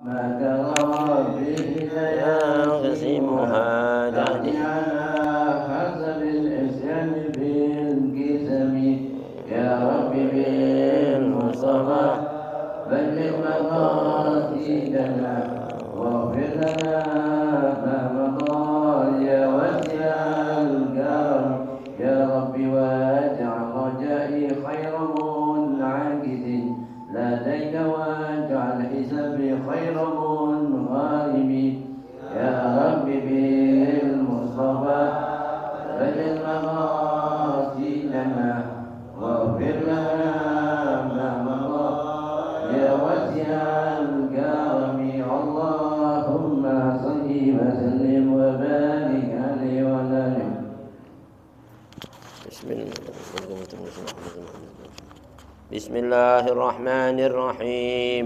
ما ترى به يقسمها تهدي على حسب الإسلام في القسم يا رب بالمصطفى بلغ مقاصدنا واغفر لنا ما مضى يا واسع الكرم يا رب واجعل رجائي خير منعكس لديك واجعل حسابي خير منغالب يا رب بالمصطفى بلغ مقاصدنا واغفر لنا ما مضى يا واسع الكرم اللهم صل وسلم وبارك عليه وعلى اله. بسم الله الرحمن الرحيم.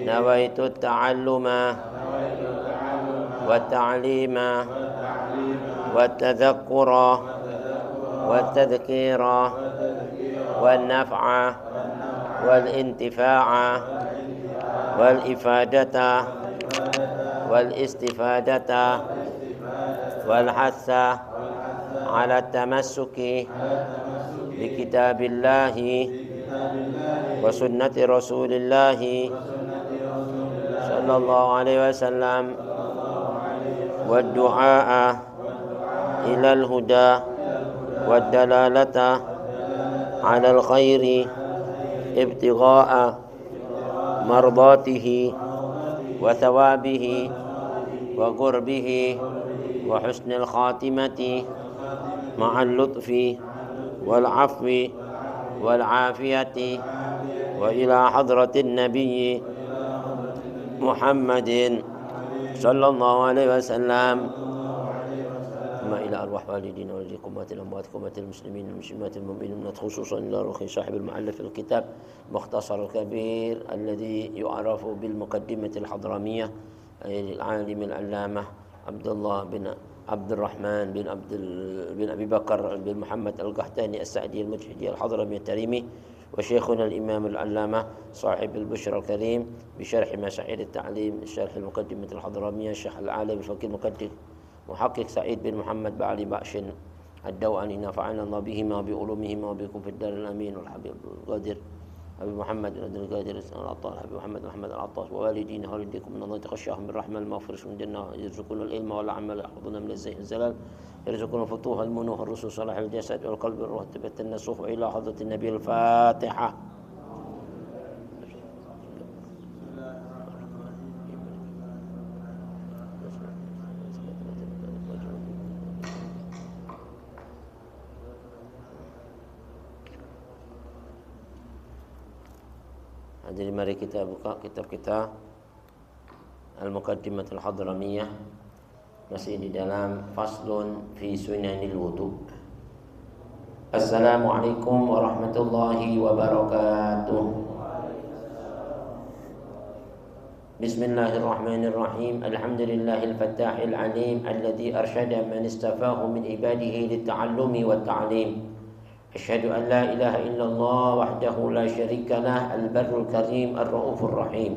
نويت التعلم والتعليم والتذكر والتذكير والنفع والانتفاع والإفادة والاستفادة والحث على التمسك بكتاب الله وسنة رسول الله صلى الله عليه وسلم والدعاء إلى الهدى والدلالة على الخير ابتغاء مرضاته وثوابه وقربه وحسن الخاتمة مع اللطف والعفو والعافية وإلى حضرة النبي محمد صلى الله عليه وسلم ثم إلى أرواح والدينا ووالديكم وأموات الأموات وأموات المسلمين والمسلمات المؤمنين خصوصا إلى روح صاحب المؤلف الكتاب مختصر الكبير الذي يعرف بالمقدمة الحضرمية العالم العلامة عبد الله بن عبد الرحمن بن أبي بكر بن محمد القحطاني السعدي المجهدي الحضرمي التريمي وشيخنا الإمام العلامة صاحب البشرى الكريم بشرح مشاعر التعليم شرح المقدمة الحضرمية الشيخ العالم الفقيه المقدم محقق سعيد بن محمد بعلي بأش الدوأني نفعنا الله بهما وبعلومهما وبكم في الدار الأمين والحبيب القادر أبي محمد بن القادر العطار أبي محمد محمد العطار ووالدينا ووالديكم من الله تخشاهم بالرحمة المغفرة من الجنة يرزقون العلم والعمل يحفظون من الزيغ الزلال يرزقون فتوح المنوح الرسول صلاح الجسد والقلب والروح تبت النسوخ إلى حضرة النبي الفاتحة. Hadirin, mari kita buka kitab kita Al-Muqaddimatul Hadramiyah, masih di dalam faslun fi sunanil wudu. Assalamualaikum warahmatullahi wabarakatuh. Bismillahirrahmanirrahim. Alhamdulillahil fattahil alim alladhi arsyada man istafahu min ibadihi litta'allumi wat ta'lim. أشهد أن لا إله إلا الله وحده لا شريك له البر الكريم الرؤوف الرحيم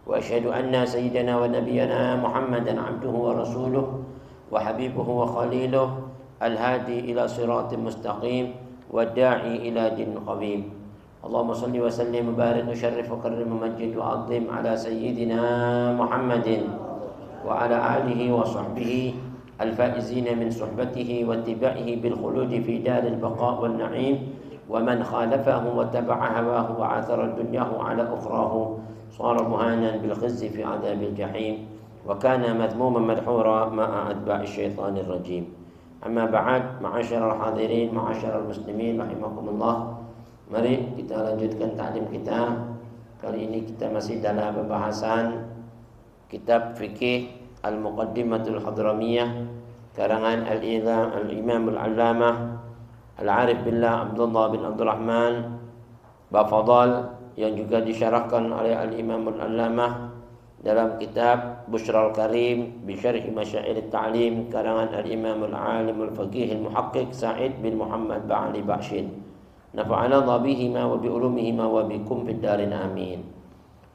وأشهد أن سيدنا ونبينا محمدا عبده ورسوله وحبيبه وخليله الهادي إلى صراط مستقيم والداعي إلى دين قويم اللهم صل وسلم وبارك وشرف وكرم ومجد وعظم على سيدنا محمد وعلى آله وصحبه الفائزين من صحبته واتباعه بالخلود في دار البقاء والنعيم ومن خالفه واتبع هواه وعثر دنياه على أخراه صار مهانا بالخزي في عذاب الجحيم وكان مذموما مدحورا مع أتباع الشيطان الرجيم. أما بعد، معاشر الحاضرين معاشر المسلمين رحمكم الله, mari kita lanjutkan taklim kita. Kali ini kita masih dalam pembahasan kitab fikih Al-Muqaddimatul Hadramiyah karangan Al-Imam Al-Allamah Al-Arif Billah Abdullah bin Abdul Rahman Bafadal, yang juga disyarahkan oleh Al-Imam Al-Allamah dalam kitab Bushra Al-Karim Bisyarhi Masyair At-Ta'lim karangan Al-Imam Al-Alim Al-Faqih Al-Muhaqqiq Sa'id bin Muhammad Ba'ali Ba'shin. Nafa'ana Allah bihima wa bi'ulumihima wa bikum fid darin amin.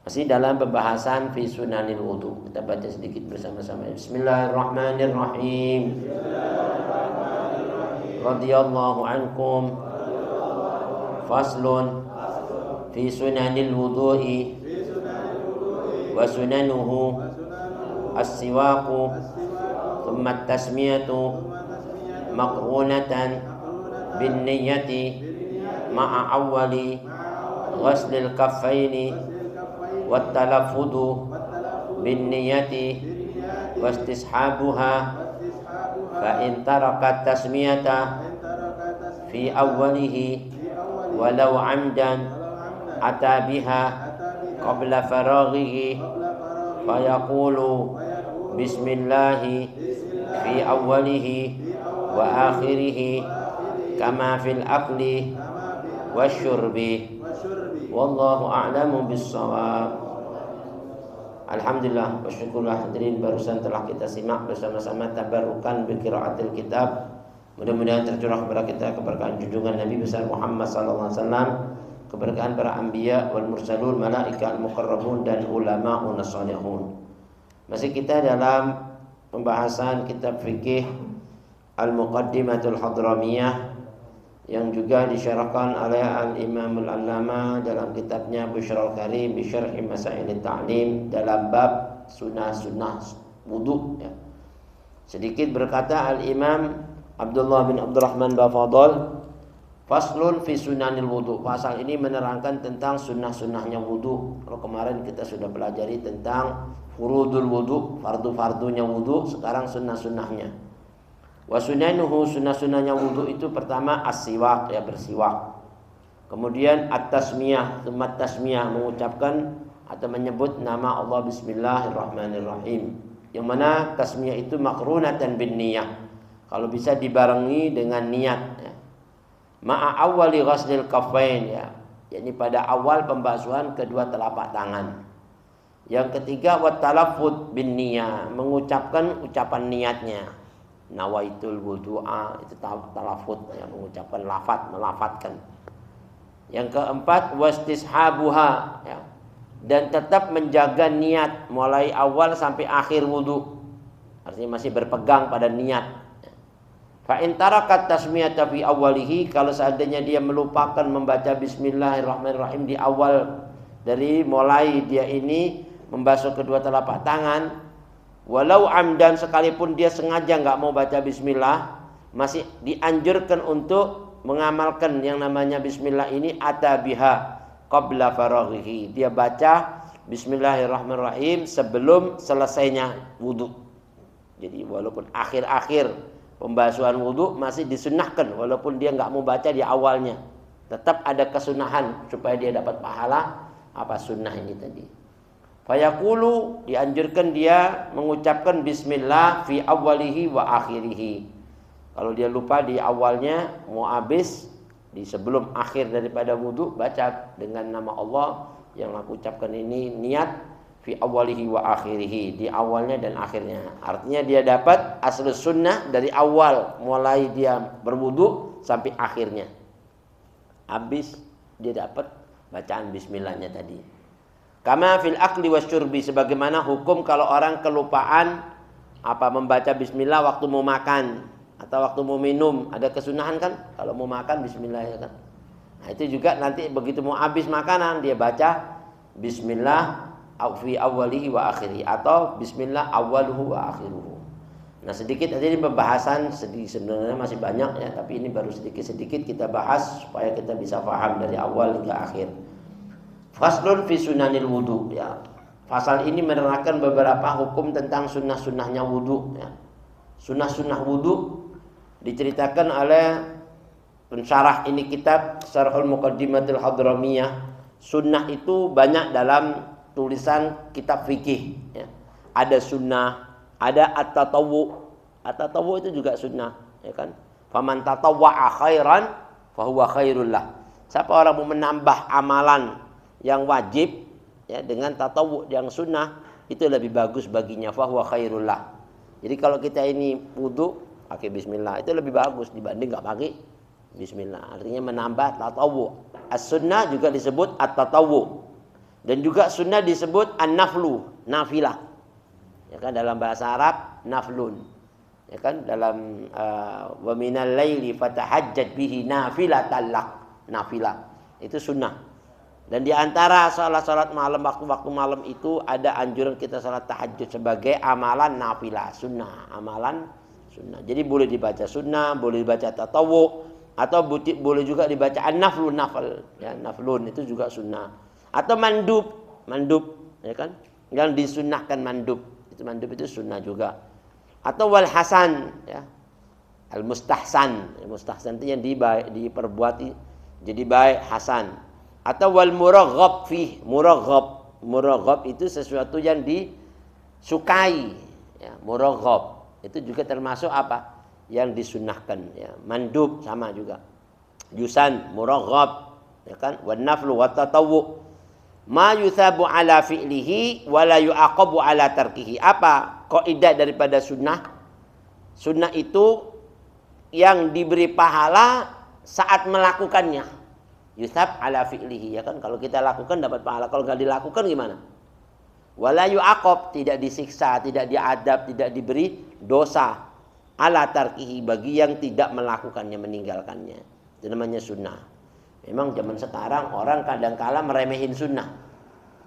Masih dalam pembahasan fi sunanil wudu. Kita baca sedikit bersama-sama. Bismillahirrahmanirrahim. Radhiyallahu ankum. Faslun fi sunanil wudu'i wa sunanuhu as-siwaqu thumma at-tasmiyatu maqrunatan bin niyyati ma'a awwali ghaslil kaffaini والتلفظ بالنية واستصحابها فإن ترك التسمية في أوله ولو عمدا أتى بها قبل فراغه فيقول بسم الله في أوله وآخره كما في الأكل والشرب Wallahu a'lamu bis-shawab. Alhamdulillah wa syukurlah hadirin, barusan telah kita simak bersama-sama tabarrukan bi qiraatil kitab. Mudah-mudahan tercurah kepada kita keberkahan junjungan Nabi besar Muhammad sallallahu alaihi wasallam, keberkahan para anbiya wal mursalun, malaika al-muqarrabun dan ulama'un as-salihun. Masih kita dalam pembahasan kitab fikih Al-Muqaddimatul Hadramiyah yang juga disyarahkan oleh Al-Imam Al-Allamah dalam kitabnya Bushrul Karim bi Syarhi Masailit Ta'lim dalam bab sunnah-sunnah wudu ya. Sedikit berkata Al-Imam Abdullah bin Abdurrahman Bafadol, faslun fi sunanil wudu. Pasal ini menerangkan tentang sunnah-sunnahnya wudu. Kalau kemarin kita sudah pelajari tentang furudul wudu, fardu-fardunya wudu, sekarang sunnah-sunnahnya. Wa sunanuhu, sunnah-sunnahnya wudu itu pertama as-siwak, ya bersiwak. Kemudian at-tasmiyah, tasmiyah mengucapkan atau menyebut nama Allah bismillahirrahmanirrahim. Yang mana tasmiyah itu makrunatan bin niyah. Kalau bisa dibarengi dengan niat ya. Ma'a awwali ghaslil kaffain ya. yakni pada awal pembasuhan kedua telapak tangan. Yang ketiga wa talaffuz bin niyah, mengucapkan ucapan niatnya. Nawaitul wudu'a, itu talafut yang mengucapkan lafaz, melafatkan. Yang keempat wastishabuha ya, dan tetap menjaga niat mulai awal sampai akhir wudu, artinya masih berpegang pada niat. Fa in tarakat tasmiyata fi awwalihi, kalau seandainya dia melupakan membaca bismillahirrahmanirrahim di awal, dari mulai dia ini membasuh kedua telapak tangan, walau amdan, sekalipun dia sengaja nggak mau baca bismillah, masih dianjurkan untuk mengamalkan yang namanya bismillah ini atabiha qabla faraghihi. Dia baca bismillahirrahmanirrahim sebelum selesainya wudu. Jadi walaupun akhir-akhir pembasuhan wudu masih disunnahkan, walaupun dia nggak mau baca di awalnya, tetap ada kesunahan supaya dia dapat pahala apa sunnah ini tadi. Fayaqulu, dianjurkan dia mengucapkan bismillah fi awwalihi wa akhirihi. Kalau dia lupa di awalnya, mau habis di sebelum akhir daripada wudu, baca dengan nama Allah yang aku ucapkan ini, niat fi awwalihi wa akhirihi, di awalnya dan akhirnya. Artinya dia dapat asal sunnah dari awal mulai dia berwudu sampai akhirnya. Habis dia dapat bacaan bismillahnya tadi. Kama fil akli wasyurbi, sebagaimana hukum kalau orang kelupaan apa membaca bismillah waktu mau makan atau waktu mau minum, ada kesunahan kan kalau mau makan bismillah ya kan. Nah, itu juga nanti begitu mau habis makanan dia baca bismillah fi awwalihi wa akhiri atau bismillah awwaluhu wa akhiruhu. Nah, sedikit aja ini pembahasan, sebenarnya masih banyak ya, tapi ini baru sedikit-sedikit kita bahas supaya kita bisa paham dari awal hingga akhir. Faslun fi sunanil wudu ya. Pasal ini menerangkan beberapa hukum tentang sunnah-sunnahnya wudu ya. Sunnah-sunnah wudu diceritakan oleh pensyarah ini kitab Syarhul Muqaddimatul Hadramiyah. Sunnah itu banyak dalam tulisan kitab fikih ya. Ada sunnah, ada at-tatawwu. At-tatawwu itu juga sunnah ya kan. Faman tatawwa'a khairan fahuwa khairul lah. Siapa orang mau menambah amalan yang wajib ya dengan tatawwu yang sunnah, itu lebih bagus baginya, fahuwa khairullah. Jadi kalau kita ini wudu pakai bismillah itu lebih bagus dibanding enggak pakai bismillah. Artinya menambah tatawwu. As-sunnah juga disebut at-tatawwu. Dan juga sunnah disebut an-naflu, nafilah. Ya kan, dalam bahasa Arab naflun. Ya kan, dalam wa minal laili fatahajjat bihi nafilatan lak. Nafilah itu sunnah. Dan di antara salat malam, waktu malam itu ada anjuran kita salat tahajud sebagai amalan nafilah, sunnah, amalan sunnah. Jadi boleh dibaca sunnah, boleh dibaca tatawu, atau boleh juga dibaca an-naflu, nafal, ya, naflun itu juga sunnah. Atau mandub, ya kan? Yang disunnahkan mandub itu sunnah juga. Atau wal hasan, ya. Al mustahsan itu yang diperbuat jadi baik, hasan. Atau wal muraghab fih, muraghab itu sesuatu yang disukai, ya, muraghab itu juga termasuk apa? Yang disunnahkan, ya. Mandub sama juga. Jusan, muraghab, ya kan? Wan naflu wat tatawwu. Ma yuthabu ala fi'lihi wa la yu'aqabu ala tarkihi. Apa kaidah daripada sunnah? Sunnah itu yang diberi pahala saat melakukannya. Yuthab ala fi'lihi, ya kan? Kalau kita lakukan dapat pahala, kalau enggak dilakukan gimana? Wa la yu'aqab, tidak disiksa, tidak diadab, tidak diberi dosa. Ala tarkihi, bagi yang tidak melakukannya, meninggalkannya. Itu namanya sunnah. Memang zaman sekarang orang kadang-kala meremehin sunnah.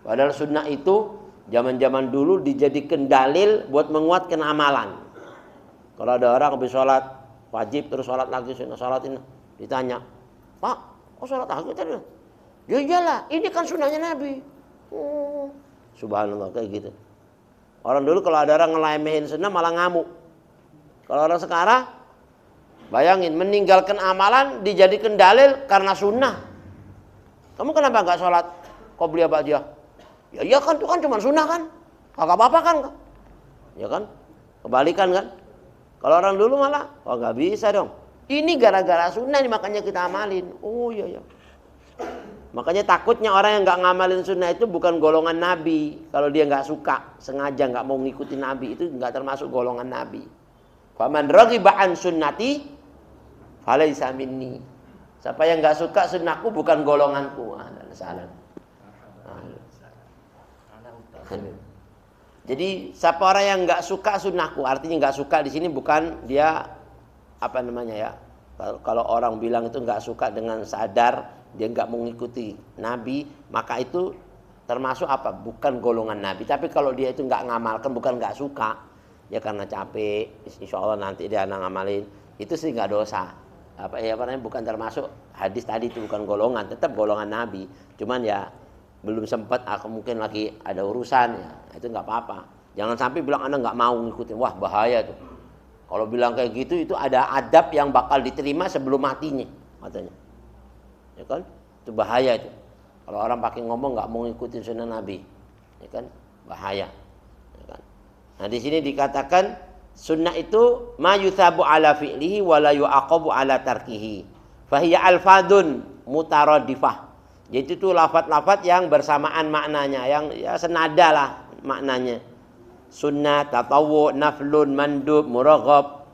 Padahal sunnah itu zaman-zaman dulu dijadikan dalil buat menguatkan amalan. Kalau ada orang habis sholat wajib terus sholat lagi, sunnah sholat ini, ditanya, Pak, kok sholat lagi tadi? Ya iyalah, ini kan sunnahnya Nabi. Subhanallah, kayak gitu. Orang dulu kalau ada orang ngeremehin sunnah malah ngamuk. Kalau orang sekarang, bayangin, meninggalkan amalan dijadikan dalil karena sunnah. Kamu kenapa nggak sholat qobliyah ba'diyah? Ya iya kan, itu kan cuma sunnah kan, kagak apa-apa kan? Ya kan, kebalikan kan? Kalau orang dulu malah, oh nggak bisa dong. Ini gara-gara sunnah nih makanya kita amalin. Oh iya ya. Makanya takutnya orang yang nggak ngamalin sunnah itu bukan golongan Nabi. Kalau dia nggak suka, sengaja nggak mau ngikutin Nabi, itu nggak termasuk golongan Nabi. Faman raghiba an sunnati falaisa minni. Siapa yang enggak suka sunnahku bukan golonganku. Salah. Jadi siapa orang yang enggak suka sunnahku, artinya enggak suka di sini bukan dia apa namanya ya. Kalau orang bilang itu enggak suka dengan sadar, dia enggak mengikuti Nabi, maka itu termasuk apa? Bukan golongan Nabi. Tapi kalau dia itu enggak ngamalkan, bukan enggak suka, ya karena capek, insya Allah nanti dia ngamalin, itu sih nggak dosa. Apa namanya, bukan termasuk hadis tadi, itu bukan golongan, tetap golongan Nabi. Cuman ya belum sempat, aku mungkin lagi ada urusan, ya itu nggak apa-apa. Jangan sampai bilang Anda nggak mau ngikutin, wah bahaya tuh. Kalau bilang kayak gitu itu ada adab yang bakal diterima sebelum matinya, katanya. Ya kan, itu bahaya itu. Kalau orang pakai ngomong nggak mau ngikutin sunnah Nabi, ya kan, bahaya. Nah di sini dikatakan sunnah itu ma yuthabu ala fi'lihi wa la yu'aqabu ala tarkihi. Fahiya alfadun mutaradifah. Jadi itu lafaz-lafaz yang bersamaan maknanya, yang ya senada lah maknanya. Sunnah, tatawwu, naflun, mandub, muraghab,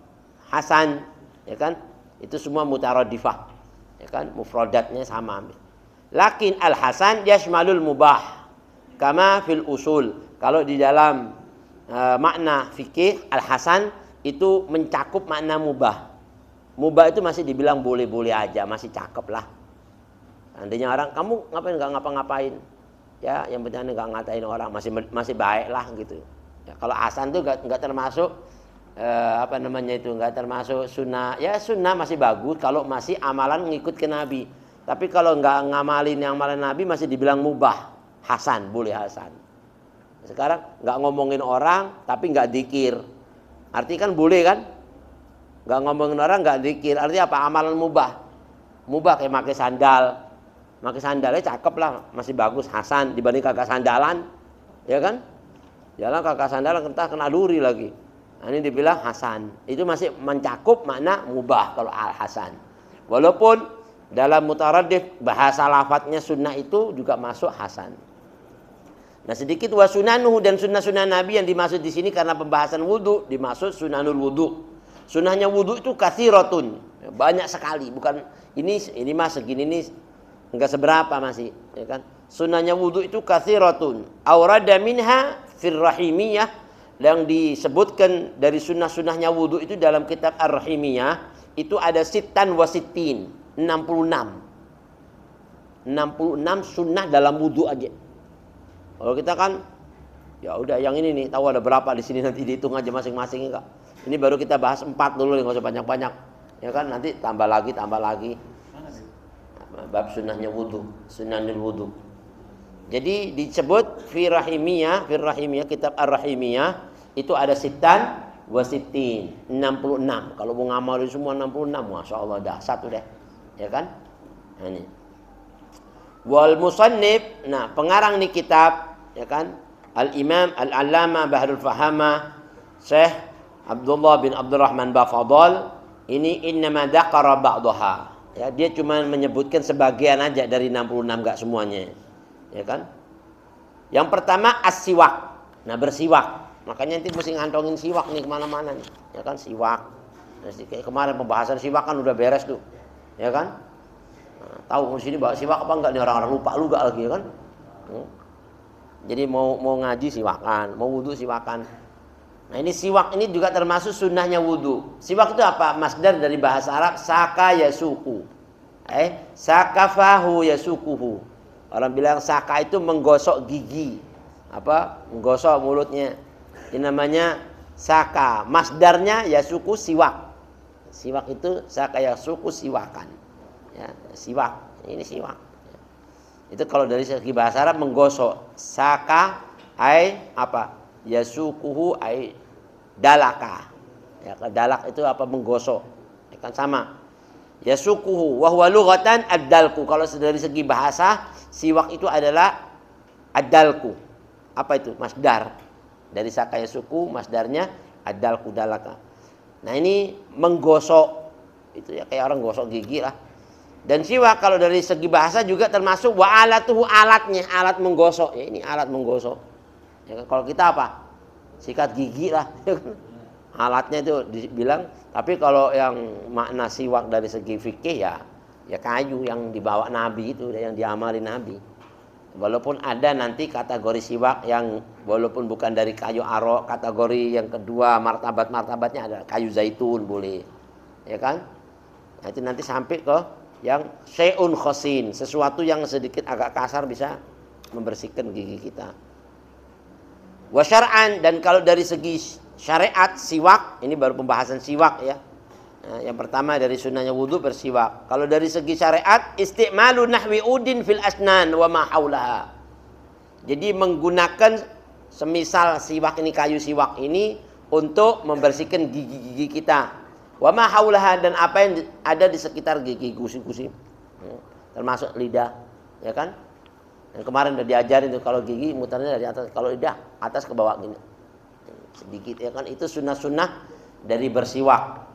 hasan, ya kan? Itu semua mutaradifah. Ya kan? Mufradatnya sama. Lakin al-hasan yashmalul mubah kama fil usul. Kalau di dalam makna fikih al-hasan itu mencakup makna mubah. Mubah itu masih dibilang boleh-boleh aja, masih cakep lah. Andainya orang, kamu ngapain nggak ngapa-ngapain? Ya, yang penting nggak ngatain orang, masih baik lah gitu. Ya, kalau hasan itu nggak termasuk apa namanya itu, nggak termasuk sunnah. Ya sunnah masih bagus kalau masih amalan ngikut ke Nabi. Tapi kalau nggak ngamalin yang amalan Nabi masih dibilang mubah, hasan, boleh hasan. Sekarang nggak ngomongin orang tapi nggak dzikir, artinya kan boleh kan? Nggak ngomongin orang nggak dzikir, artinya apa? Amalan mubah. Mubah kayak pakai sandalnya cakep lah, masih bagus, hasan dibanding kagak sandalan, ya kan? Jalan kagak sandalan entah kena duri lagi. Nah, ini dibilang hasan, itu masih mencakup makna mubah kalau al hasan. Walaupun dalam mutaradif bahasa lafadznya sunnah itu juga masuk hasan. Nah sedikit wa sunanuhu, dan sunnah-sunnah Nabi yang dimaksud di sini karena pembahasan wudu dimaksud sunanul wudu. Sunnahnya wudu itu katsiratun, banyak sekali. Bukan ini mah segini nih enggak seberapa masih, ya kan? Sunnahnya wudu itu kathiratun. Aurada minha firrahimiyah, yang disebutkan dari sunnah-sunnahnya wudu itu dalam kitab Ar-Rahimiyah itu ada sittan wa sittin, 66. 66 sunnah dalam wudu aja. Kalau kita kan ya udah yang ini nih, tahu ada berapa di sini, nanti dihitung aja masing-masing enggak. Ini baru kita bahas 4 dulu, enggak usah banyak-banyak. Ya kan, nanti tambah lagi. Bab sunnahnya wudu, sunnahul wudu. Jadi disebut firrahimiyah, kitab Ar-Rahimiyah itu ada sittan wa sittin, 66. Kalau mau ngamalin semua 66, Masya Allah dahsyat udah. Ya kan? Nah, ini. Wal musannif, nah pengarang nih kitab, ya kan? Al-Imam Al-Allamah Bahrul Fahamah Syekh Abdullah bin Abdurrahman Bafadal ini innama dzakara ba'daha. Ya, dia cuma menyebutkan sebagian aja dari 66, enggak semuanya. Ya kan? Yang pertama as-siwak. Nah, bersiwak. Makanya nanti mesti ngantongin siwak nih kemana-mana nih. Ya kan, siwak. Nah, kayak kemarin pembahasan siwak kan udah beres tuh. Ya kan? Nah, tahu di sini bawa siwak apa enggak nih, orang-orang lupa juga lagi ya kan? Jadi mau ngaji siwakan, mau wudu siwakan. Nah, ini siwak ini juga termasuk sunnahnya wudu. Siwak itu apa? Masdar dari bahasa Arab saka yasuku. Sakafahu yasukuhu. Orang bilang saka itu menggosok gigi. Apa? Menggosok mulutnya. Ini namanya saka. Masdarnya yasuku siwak. Siwak itu saka yasuku siwakan. Ya, siwak. Ini siwak. Itu kalau dari segi bahasa Arab menggosok. Saka apa? Yasukuhu dalaka. Ya, dalak itu apa? Menggosok. Ya kan sama. Yasukuhu wa huwa lughatan ad-dalku. Kalau dari segi bahasa, siwak itu adalah ad-dalku. Apa itu? Masdar. Dari saka yasuku, masdarnya ad-dalku dalaka. Nah, ini menggosok. Itu ya kayak orang gosok gigi lah. Dan siwak kalau dari segi bahasa juga termasuk wa alatuhu, alatnya, alat menggosok. Ya, ini alat menggosok. Ya, kalau kita apa? Sikat gigi lah. Alatnya itu dibilang. Tapi kalau yang makna siwak dari segi fikih ya kayu yang dibawa Nabi itu, yang diamalin Nabi. Walaupun ada nanti kategori siwak yang walaupun bukan dari kayu arok, kategori yang kedua martabatnya ada kayu zaitun boleh. Ya kan? Nah, itu nanti sampai ke yang syai'un khosin, sesuatu yang sedikit agak kasar bisa membersihkan gigi kita. Wa syar'an, dan kalau dari segi syariat siwak, ini baru pembahasan siwak ya. Nah, yang pertama dari sunnahnya wudu bersiwak. Kalau dari segi syariat isti'malu nahwi udin fil asnan wa ma haulaha. Jadi menggunakan semisal siwak ini, kayu siwak ini untuk membersihkan gigi-gigi kita. Wa ma haulaha, dan apa yang ada di sekitar gigi, gusi-gusi. Termasuk lidah, ya kan? Yang kemarin udah diajarin tuh kalau gigi mutarnya dari atas, kalau lidah atas ke bawah gini. Sedikit ya kan, itu sunnah-sunnah dari bersiwak.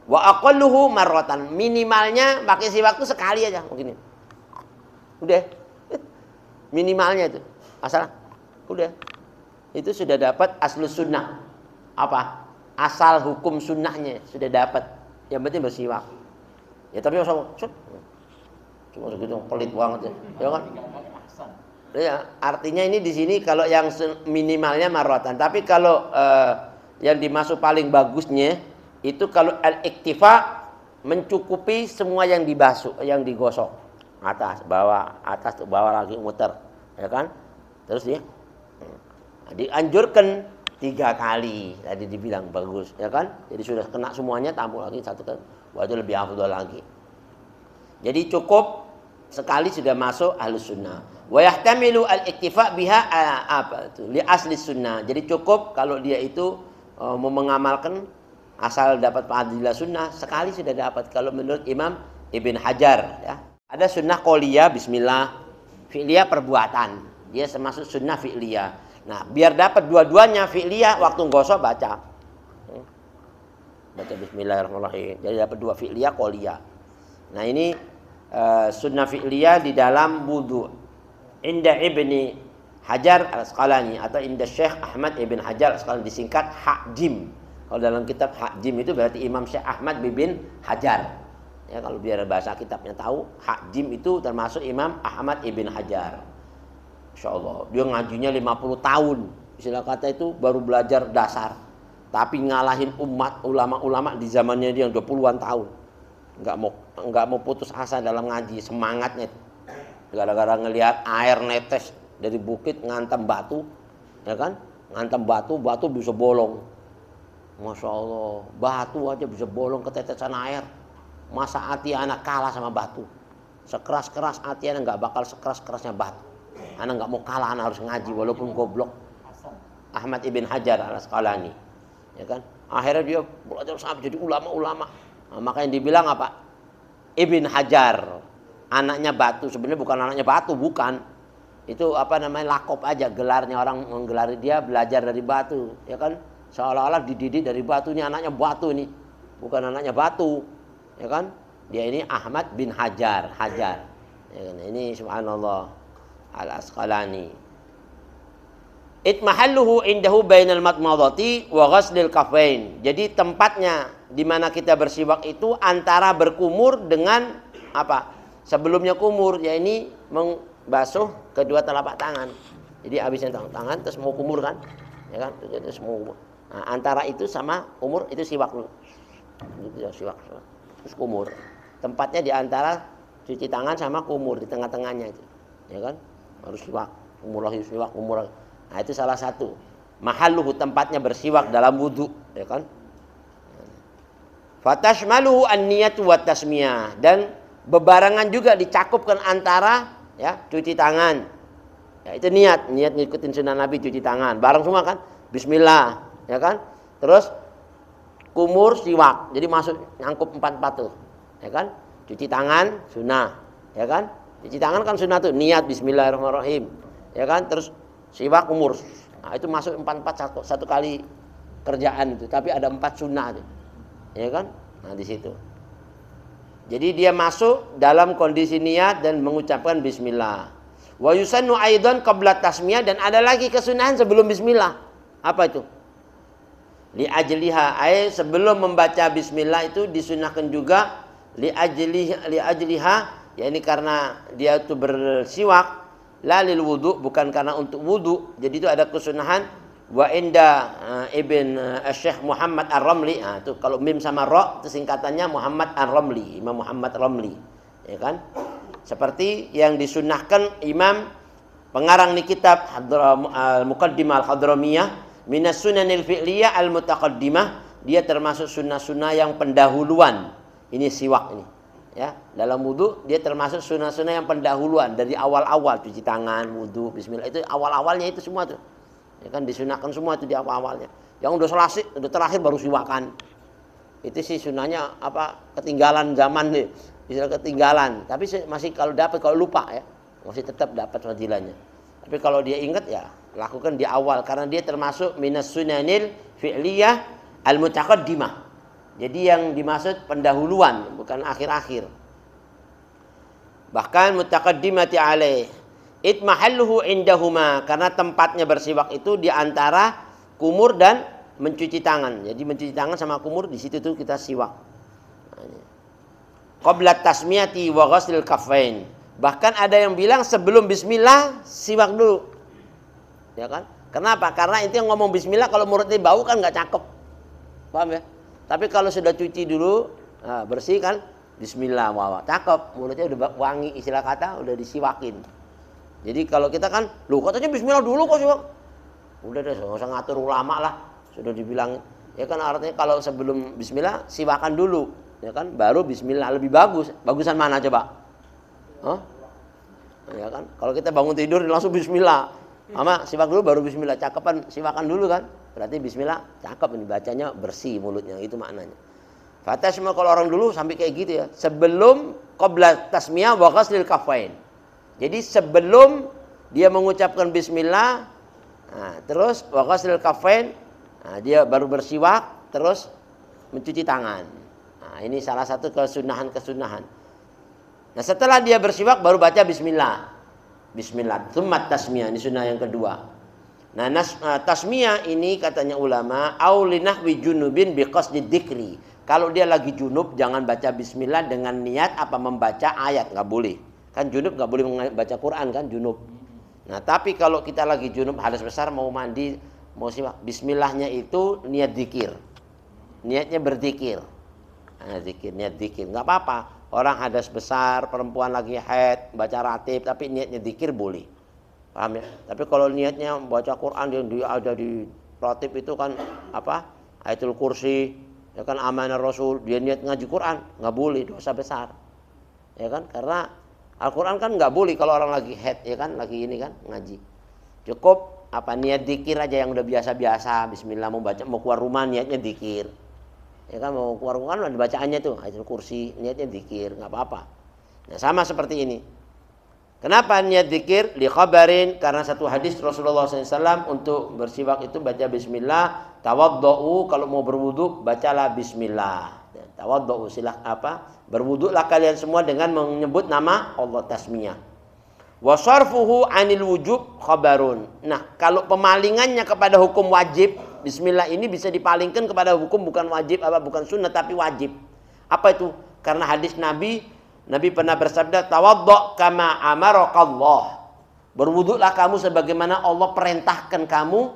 Wa aqalluhu marratan, minimalnya pakai siwak itu sekali aja begini. Udah. Minimalnya itu. Asal udah. Itu sudah dapat aslus sunnah. Apa? Asal hukum sunnahnya sudah dapat. Yang penting bersiwak. Ya tapi cuma segitu pelit banget ya. Ya kan? Ya, artinya ini di sini kalau yang minimalnya marratan. Tapi kalau yang dimaksud paling bagusnya itu kalau al-iktifa mencukupi semua yang dibasuh, yang digosok. Atas, bawah lagi muter, ya kan? Terus dia dianjurkan 3 kali. Tadi dibilang bagus, ya kan? Jadi sudah kena semuanya, tambah lagi 1 kali. Wah, itu lebih afdal lagi. Jadi cukup sekali sudah masuk ahlus sunnah. Wa yahtamilu al-iktifa biha apa itu? Li asli sunnah. Jadi cukup kalau dia itu mau mengamalkan asal dapat fadilah sunnah sekali sudah dapat. Kalau menurut Imam Ibn Hajar ya. Ada sunnah qauliyah bismillah, fi'liyah perbuatan. Dia termasuk sunnah fi'liyah. Nah, biar dapat dua-duanya fi'liyah waktu gosok baca. Baca bismillahirrahmanirrahim. Jadi dapat 2 fi'liyah qauliyah. Nah, ini sunnah fi'liyah di dalam wudu. Inda Ibni Hajar Al-Asqalani atau inda Syekh Ahmad Ibn Hajar Al-Asqalani, disingkat Hakjim. Kalau dalam kitab Hakjim itu berarti Imam Syekh Ahmad bin Hajar. Ya, kalau biar bahasa kitabnya tahu, Hakjim itu termasuk Imam Ahmad Ibn Hajar. Insya Allah. Dia ngajinya 50 tahun. Istilah kata itu baru belajar dasar. Tapi ngalahin umat ulama-ulama di zamannya dia udah puluhan tahun. Nggak mau putus asa dalam ngaji, semangatnya. Gara-gara ngelihat air netes dari bukit ngantem batu, ya kan? Ngantem batu bisa bolong. Masya Allah, batu aja bisa bolong ke tetesan air. Masa hati anak kalah sama batu? Sekeras-keras hati anak nggak bakal sekeras-kerasnya batu. Anak nggak mau kalah, anak harus ngaji walaupun goblok. Ahmad ibn Hajar al-Asqalani, ya kan? Akhirnya dia belajar sampai jadi ulama-ulama. Nah, makanya dibilang apa? Ibn Hajar, anaknya batu. Sebenarnya bukan anaknya batu, bukan. Itu apa namanya, lakop aja, gelarnya orang menggelari dia belajar dari batu, ya kan? Seolah-olah dididik dari batu, ini anaknya batu nih, bukan anaknya batu, ya kan? Dia ini Ahmad bin Hajar, ya kan? Ini subhanallah al-Asqalani. Itmahalluhu indahu bainal matmadati wa ghaslil kafain. Jadi tempatnya di mana kita bersiwak itu antara berkumur dengan apa? Sebelumnya kumur, ya ini membasuh kedua telapak tangan. Jadi habisnya tangan terus mau kumur kan? Ya kan? Terus mau kumur. Nah, antara itu sama umur itu siwak dulu. Siwak. Terus kumur. Tempatnya di antara cuci tangan sama kumur, di tengah-tengahnya itu. Ya kan? Harus siwak. Kumur lagi siwak, kumur lagi. Nah, itu salah satu. Mahalluhu, tempatnya bersiwak dalam wudu, ya kan? Fatashmaluhu an-niyatu wat tasmiyah, dan bebarengan juga dicakupkan antara ya cuci tangan. Ya, itu niat ngikutin sunnah Nabi cuci tangan. Bareng semua kan? Bismillah, ya kan? Terus kumur siwak. Jadi masuk nyangkup 4 tuh. Ya kan? Cuci tangan sunnah, ya kan? Cuci tangan kan sunnah tuh, niat bismillahirrahmanirrahim. Ya kan? Terus siwak kumur. Nah, itu masuk 4 satu kali kerjaan itu, tapi ada 4 sunnah tuh. Ya kan? Nah, di situ. Jadi dia masuk dalam kondisi niat dan mengucapkan bismillah. Wa yusannu aidan qabla tasmiyah, dan ada lagi kesunahan sebelum bismillah. Apa itu? Li ajliha, sebelum membaca bismillah itu disunahkan juga li ajliha, ya ini karena dia itu bersiwak, la lil wudu, bukan karena untuk wudu. Jadi itu ada kesunahan. Wa inda ibn Syekh Muhammad Ar-Ramli, nah, itu kalau mim sama ra itu singkatannya Muhammad Ar-Ramli, Imam Muhammad Ramli, ya kan? Seperti yang disunahkan Imam pengarang nih kitab Al-Muqaddimah Al-Hadramiyah minas sunanil fi'liyah al-mutaqaddimah, dia termasuk sunnah-sunnah yang pendahuluan. Ini siwak ini, ya. Dalam wudu dia termasuk sunnah-sunnah yang pendahuluan dari awal-awal, cuci tangan, wudu, bismillah, itu awal-awalnya itu semua tuh. Ya kan disunahkan semua itu di awal-awalnya. Yang udah selesai, udah terakhir baru siwakan. Itu sih sunahnya apa, ketinggalan zaman nih. Istilah ketinggalan, tapi masih kalau dapat, kalau lupa ya, masih tetap dapat fadilahnya. Tapi kalau dia ingat ya, lakukan di awal karena dia termasuk minas sunanil fi'liyah al-mutaqaddimah. Jadi yang dimaksud pendahuluan, bukan akhir-akhir. Bahkan mutaqaddimati alaih. Itmahalluhu indahuma, karena tempatnya bersiwak itu di antara kumur dan mencuci tangan. Jadi mencuci tangan sama kumur di situ tuh kita siwak. Qabla tasmiyati wa ghaslil kaffain. Bahkan ada yang bilang sebelum bismillah siwak dulu. Ya kan? Kenapa? Karena itu yang ngomong bismillah kalau mulutnya bau kan nggak cakep. Paham ya? Tapi kalau sudah cuci dulu, nah, bersih kan, bismillah, wah, cakep, mulutnya udah wangi, istilah kata udah disiwakin. Jadi kalau kita kan, lu katanya bismillah dulu kok siwak. Udah deh, nggak usah ngatur ulama lah. Sudah dibilang, ya kan artinya kalau sebelum bismillah siwakan dulu, ya kan, baru bismillah, lebih bagus. Bagusan mana coba? Hah? Ya kan, kalau kita bangun tidur langsung bismillah, sama siwak dulu baru bismillah, cakepan siwakan dulu kan. Berarti bismillah cakep ini, bacanya bersih mulutnya, itu maknanya. Fatashma kalau orang dulu sampai kayak gitu ya, sebelum qabla tasmiyah wa ghaslil kaffain. Jadi sebelum dia mengucapkan bismillah, nah, terus wa ghaslil kaffain, nah, dia baru bersiwak, terus mencuci tangan. Nah, ini salah satu kesunahan-kesunahan. Nah, setelah dia bersiwak baru baca bismillah. Bismillah, tsumma tasmiyah, ini sunnah yang kedua. Nah, tasmiyah ini katanya ulama aulinah wi junubin biqasdid dzikri. Kalau dia lagi junub jangan baca bismillah dengan niat apa membaca ayat, nggak boleh. Kan junub nggak boleh membaca Quran kan, junub. Nah, tapi kalau kita lagi junub hadas besar mau mandi, mau simak, bismillahnya itu niat zikir. Niatnya berzikir. Nah, zikir, niat zikir. Enggak apa-apa. Orang hadas besar, perempuan lagi haid, baca ratib, tapi niatnya zikir boleh. Paham ya? Tapi kalau niatnya baca Quran yang ada di ratib itu kan apa? Ayatul Kursi, ya kan amanah Rasul, dia niat ngaji Quran, enggak boleh, dosa besar. Ya kan? Karena Al-Quran kan nggak boleh kalau orang lagi head, ya kan, lagi ini kan ngaji. Cukup apa niat dikir aja yang udah biasa-biasa. Bismillah mau baca, mau keluar rumah niatnya dikir. Ya kan mau keluar rumah kan ada bacaannya tuh, ayatul kursi, niatnya dikir, nggak apa-apa. Nah sama seperti ini. Kenapa niat dikir? Li khabarin, karena satu hadis Rasulullah SAW untuk bersiwak itu baca Bismillah. Tawaddu'u, kalau mau berwudu bacalah Bismillah. Tawaddu'u, silah apa? Berwuduklah kalian semua dengan menyebut nama Allah, tasmiyah. Wa sarfuhu 'anil wujub khabarun. Nah, kalau pemalingannya kepada hukum wajib, bismillah ini bisa dipalingkan kepada hukum bukan wajib, bukan sunnah tapi wajib. Apa itu? Karena hadis Nabi pernah bersabda, tawaddu' kama amarakallah. Berwuduklah kamu sebagaimana Allah perintahkan kamu.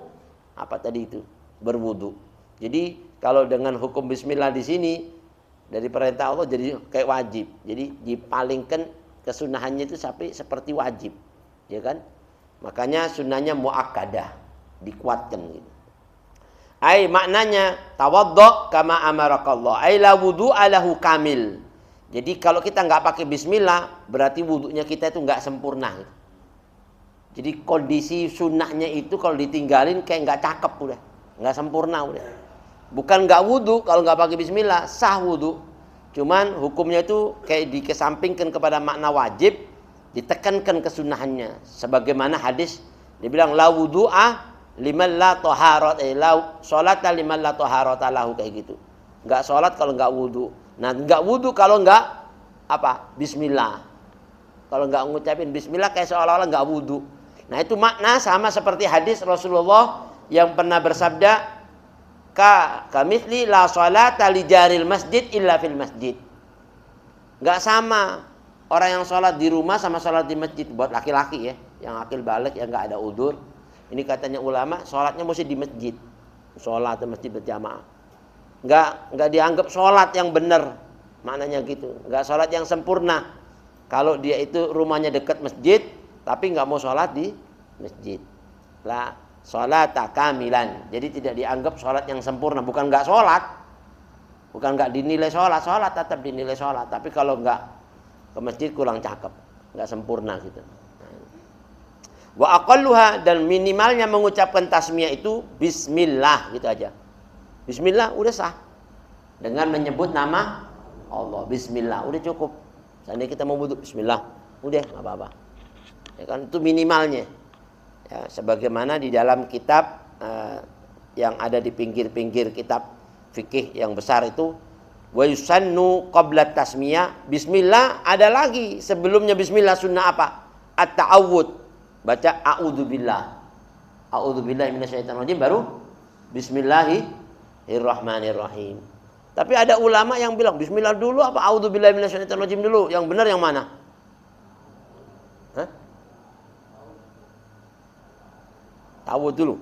Apa tadi itu? Berwuduk. Jadi, kalau dengan hukum bismillah di sini dari perintah Allah jadi kayak wajib. Jadi dipalingkan kesunahannya itu sampai seperti wajib. Ya kan? Makanya sunnahnya muakkadah, dikuatkan gitu. Ai maknanya tawaddu kama amarakallah. Ai la wudu'a lahu kamil. Jadi kalau kita nggak pakai bismillah, berarti wudunya kita itu nggak sempurna gitu. Jadi kondisi sunnahnya itu kalau ditinggalin kayak nggak cakep udah, nggak sempurna udah. Bukan nggak wudhu kalau nggak pakai bismillah, sah wudhu. Cuman hukumnya itu kayak dikesampingkan kepada makna wajib, ditekankan kesunahannya. Sebagaimana hadis dibilang la wudhu'ah liman la taharat, la sholata liman la taharata lahu, kayak gitu. Nggak sholat kalau nggak wudhu. Nah nggak wudhu kalau nggak apa? Bismillah. Kalau nggak ngucapin bismillah kayak seolah-olah nggak wudhu. Nah itu makna sama seperti hadis Rasulullah yang pernah bersabda, kamitsli la sholata li jaril masjid illa fil masjid. Enggak sama orang yang sholat di rumah sama sholat di masjid. Buat laki-laki ya, yang akil balik, yang enggak ada udzur. Ini katanya ulama, sholatnya mesti di masjid. Sholat di masjid berjamaah. Enggak dianggap sholat yang benar. Maknanya gitu. Enggak sholat yang sempurna. Kalau dia itu rumahnya dekat masjid, tapi enggak mau sholat di masjid. Lah sholat kamilan, jadi tidak dianggap sholat yang sempurna. Bukan nggak sholat, bukan nggak dinilai sholat, sholat tetap dinilai sholat. Tapi kalau nggak ke masjid kurang cakep, nggak sempurna gitu. Wa aqalluha, dan minimalnya mengucapkan tasmiyah itu bismillah gitu aja. Bismillah udah sah. Dengan menyebut nama Allah, bismillah udah cukup. Seandainya kita mau wudu, bismillah, udah nggak apa-apa. Ya kan itu minimalnya. Ya, sebagaimana di dalam kitab yang ada di pinggir-pinggir kitab fikih yang besar itu, wa yusannu qabla tasmiyah, bismillah ada lagi sebelumnya bismillah sunnah apa? At-ta'awud, baca a'udzubillah. A'udzubillahi minasyaitonirrajim baru bismillahirrahmanirrahim. Tapi ada ulama yang bilang bismillah dulu apa a'udzubillahi minasyaitonirrajim dulu? Yang benar yang mana? Ta'awud dulu.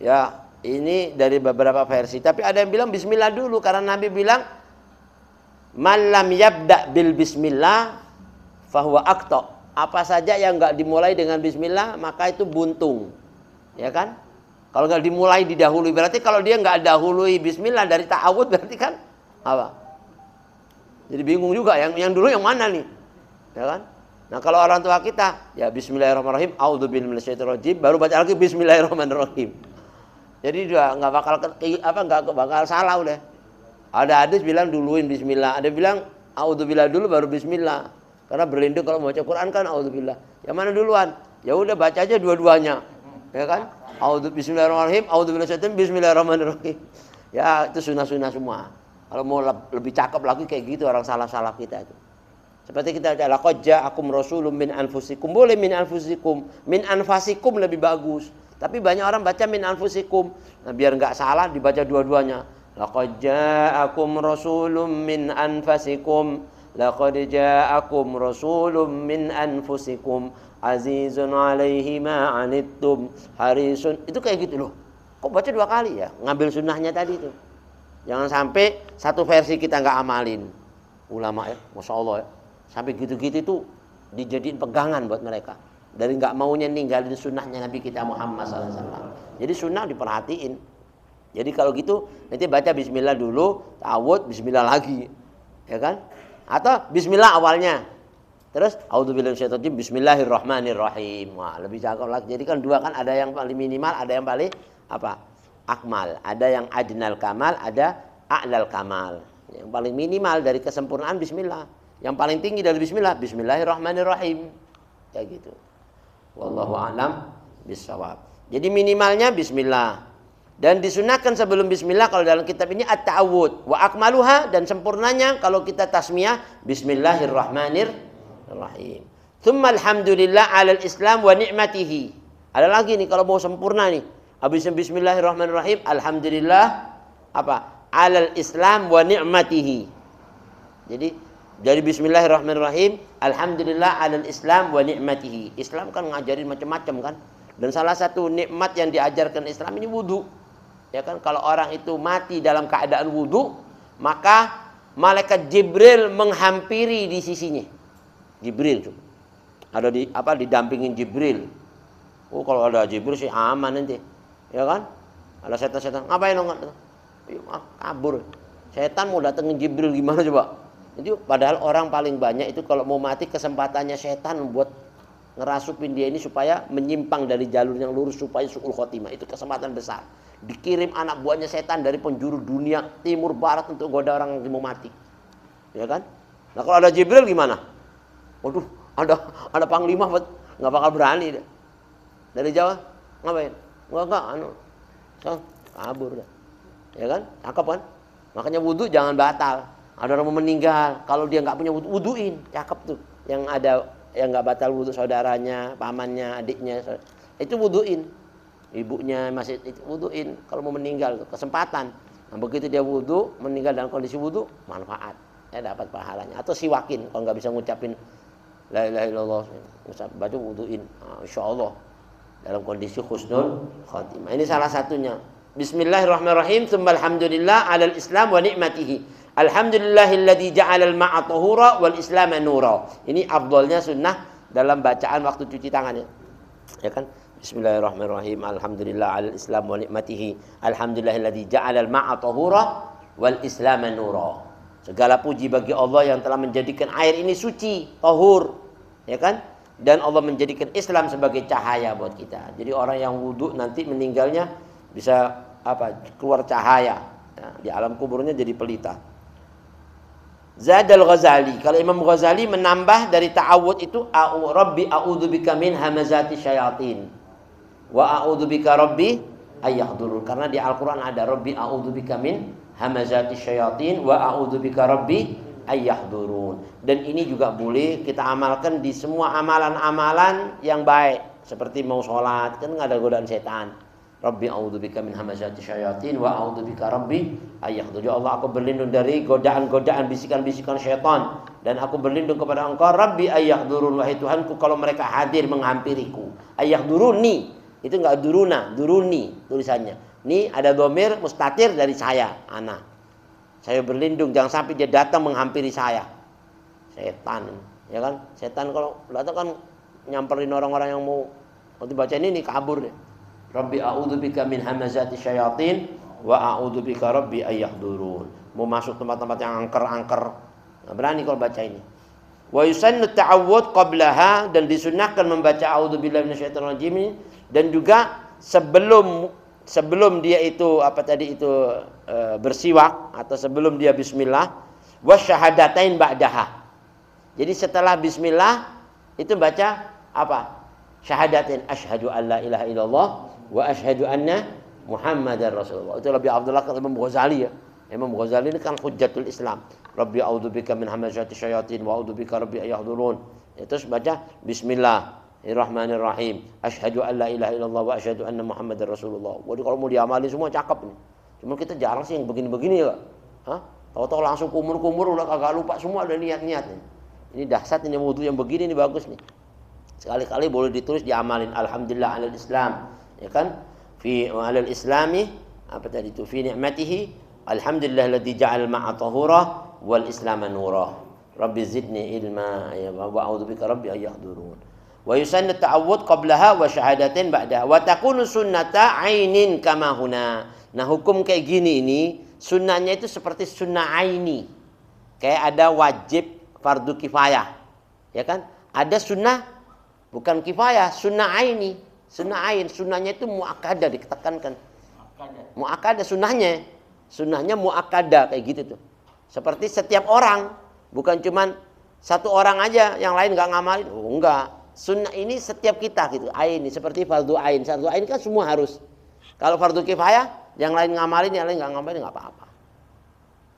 Ya, ini dari beberapa versi. Tapi ada yang bilang bismillah dulu karena Nabi bilang man lam yabda bil bismillah fahuwa aqta. Apa saja yang enggak dimulai dengan bismillah maka itu buntung. Ya kan? Kalau enggak dimulai didahului, berarti kalau dia enggak dahului bismillah dari ta'awud berarti kan apa? Jadi bingung juga yang dulu yang mana nih? Ya kan? Nah kalau orang tua kita, ya bismillahirrahmanirrahim, a'udzubillahi minasyaitonirrajim, baru baca lagi bismillahirrahmanirrahim. Jadi juga nggak bakal salah udah. Ada hadis bilang duluin bismillah, ada bilang a'udzubillah dulu baru bismillah. Karena berlindung kalau baca Quran kan a'udzubillah. Yang mana duluan? Ya udah baca aja dua-duanya. Ya kan? Bismillahirrahmanirrahim, a'udzubillahi minasyaitonirrajim, bismillahirrahmanirrahim. Ya itu sunnah-sunnah semua. Kalau mau lebih cakep lagi kayak gitu orang salah-salah kita itu. Seperti kita baca laqad ja'akum rasulun min anfusikum. Boleh min anfusikum, min anfasikum lebih bagus. Tapi banyak orang baca min anfusikum. Nah, biar enggak salah dibaca dua-duanya. Laqad ja'akum rasulun min anfasikum. Laqad ja'akum rasulun min anfusikum azizun alaihi ma anittum harisun. Itu kayak gitu loh. Kok baca 2 kali ya? Ngambil sunnahnya tadi itu. Jangan sampai satu versi kita nggak amalin. Ulama ya, Masya Allah ya. Sampai gitu-gitu itu dijadiin pegangan buat mereka. Dari nggak maunya ninggalin sunnahnya Nabi kita Muhammad SAW. Jadi sunnah diperhatiin. Jadi kalau gitu nanti baca bismillah dulu, ta'awudz, bismillah lagi. Ya kan? Atau bismillah awalnya. Terus a'udzubillahi minasyaitonir rajim, bismillahirrahmanirrahim. Wah, lebih cakep lagi. Jadi kan 2 kan, ada yang paling minimal, ada yang paling apa? Akmal. Ada yang adnal kamal, ada a'lal kamal. Yang paling minimal dari kesempurnaan bismillah. Yang paling tinggi dari bismillah, bismillahirrahmanirrahim. Kayak gitu. Wallahu a'lam bishawab. Jadi minimalnya bismillah. Dan disunahkan sebelum bismillah kalau dalam kitab ini at-ta'awudz wa akmaluha, dan sempurnanya kalau kita tasmiyah bismillahirrahmanirrahim. Tsumma alhamdulillah 'alal islam wa ni'matihi. Ada lagi nih kalau mau sempurna nih. Habis bismillahirrahmanirrahim, alhamdulillah apa? 'Alal islam wa ni'matihi. Jadi dari bismillahirrahmanirrahim, alhamdulillah 'alal islam wa ni'matihi. Islam kan ngajarin macam-macam kan. Dan salah satu nikmat yang diajarkan Islam ini wudu. Ya kan, kalau orang itu mati dalam keadaan wudu, maka malaikat Jibril menghampiri di sisinya. Jibril tuh. Ada didampingin Jibril. Oh, kalau ada Jibril sih aman nanti. Ya kan? Ada setan-setan, ngapain dong? Kabur. Setan mau datengin Jibril gimana coba? Itu padahal orang paling banyak itu kalau mau mati kesempatannya setan buat ngerasupin dia ini supaya menyimpang dari jalur yang lurus supaya su'ul khotimah. Itu kesempatan besar. Dikirim anak buahnya setan dari penjuru dunia timur barat untuk goda orang yang mau mati. Ya kan? Nah kalau ada Jibril gimana? Waduh, ada panglima nggak bakal berani deh. Dari Jawa ngapain? Enggak kabur dah. Ya kan? Cakep kan? Makanya wudu jangan batal. Ada orang mau meninggal, kalau dia nggak punya wudu, wuduin, cakep tuh. Yang ada yang nggak batal wudu saudaranya, pamannya, adiknya, itu wuduin. Ibunya masih itu wuduin. Kalau mau meninggal, kesempatan. Nah, begitu dia wudu, meninggal dalam kondisi wudu, manfaat, ya dapat pahalanya. Atau siwakin, kalau nggak bisa ngucapin la ilaha illallah, baca wuduin, nah, insya Allah dalam kondisi husnul khotimah. Ini salah satunya. Bismillahirrahmanirrahim. Tsumma alhamdulillah 'alal islam wa ni'matihi. Alhamdulillahilladzi ja'alal ma'a tahura wal islama nura. Ini afdalnya sunnah dalam bacaan waktu cuci tangan ya kan? Bismillahirrahmanirrahim. Alhamdulillah 'alal islam wa ni'matihi. Alhamdulillahilladzi ja'alal ma'a tahura wal islama nura. Segala puji bagi Allah yang telah menjadikan air ini suci, tahur, ya kan? Dan Allah menjadikan Islam sebagai cahaya buat kita. Jadi orang yang wudu nanti meninggalnya bisa keluar cahaya. Ya, di alam kuburnya jadi pelita. Zadal Ghazali, kalau Imam Ghazali menambah dari ta'awudz itu Rabbi a'udzubika min hamazati syayatin wa a'udzubika rabbi ayyahdurun. Karena di Al-Qur'an ada Rabbi a'udzubika min hamazati syayatin wa a'udzubika rabbi ayyahdurun. Dan ini juga boleh kita amalkan di semua amalan-amalan yang baik, seperti mau sholat kan nggak ada godaan setan. Rabbi a'udzubika min hamazati syayatin wa a'udzubika rabbi ayyahdurun. Ya Allah, aku berlindung dari godaan-godaan bisikan-bisikan syaitan, dan aku berlindung kepada Engkau Rabbi ayyahdurun, wahai Tuhanku, kalau mereka hadir menghampiriku. Ayyahduruni itu enggak duruna, duruni tulisannya. Ini ada dhamir mustatir dari saya, ana. Saya berlindung jangan sampai dia datang menghampiri saya. Setan, ya kan? Setan kalau datang kan nyamperin orang-orang yang mau baca ini kabur deh. Rabbi a'udzubika min hamazati syayatin wa a'udzubika rabbi ayyahdurun. Mau masuk tempat-tempat yang angker-angker, nggak berani kalau baca ini. Wa yusannu ta'awudz qablaha, dan disunnahkan membaca a'udzubillahi minasyaitonir rajim, dan juga sebelum dia itu bersiwak atau sebelum dia bismillah, wa syahadatain ba'daha. Jadi setelah bismillah itu baca apa? Syahadatain, asyhadu an la ilaha illallah wa asyhadu anna Muhammadar Rasulullah. Itu lebih afdal kata Imam Ghazali ya. Imam Ghazali ini kan hujjatul Islam. Rabbi a'udzubika min hamazati syayatin wa a'udzubika rabbi ayyahdurun. Terus baca bismillahirrahmanirrahim. Asyhadu an la ilaha illallah wa asyhadu anna Muhammadar Rasulullah. Waduh, kalau mau diamalin semua cakep nih. Cuma kita jarang sih yang begini-begini ya. Tahu-tahu langsung kumur-kumur udah kagak lupa semua, udah niat-niat nih. Ini dahsyat ini wudu yang begini ini bagus nih. Sekali-kali boleh ditulis diamalin. Alhamdulillah alal Islam, ya kan? Fi alal Islami apa tadi itu? Fi ni'matihi alhamdulillah alladzi ja'al ma'a tahura wal Islam nura. Rabbi zidni ilma ya wa a'udzubika rabbi ay yahdurun. Wa yusannu ta'awud qablaha wa syahadatin ba'daha wa takunu sunnata ainin kama huna. Nah, hukum kayak gini ini sunnahnya itu seperti sunnah aini. Kayak ada wajib fardu kifayah. Ya kan? Ada sunnah bukan kifayah, sunnah aini. Sunnah ain, sunnahnya itu muakkadah, ditekankan. Muakkadah sunnahnya. Sunnahnya muakkadah kayak gitu tuh. Seperti setiap orang, bukan cuman satu orang aja yang lain nggak ngamalin. Oh, enggak. Sunnah ini setiap kita gitu. Ain seperti fardu ain. Fardu ain kan semua harus. Kalau fardu kifayah, yang lain ngamalin, yang lain nggak ngamalin nggak apa-apa.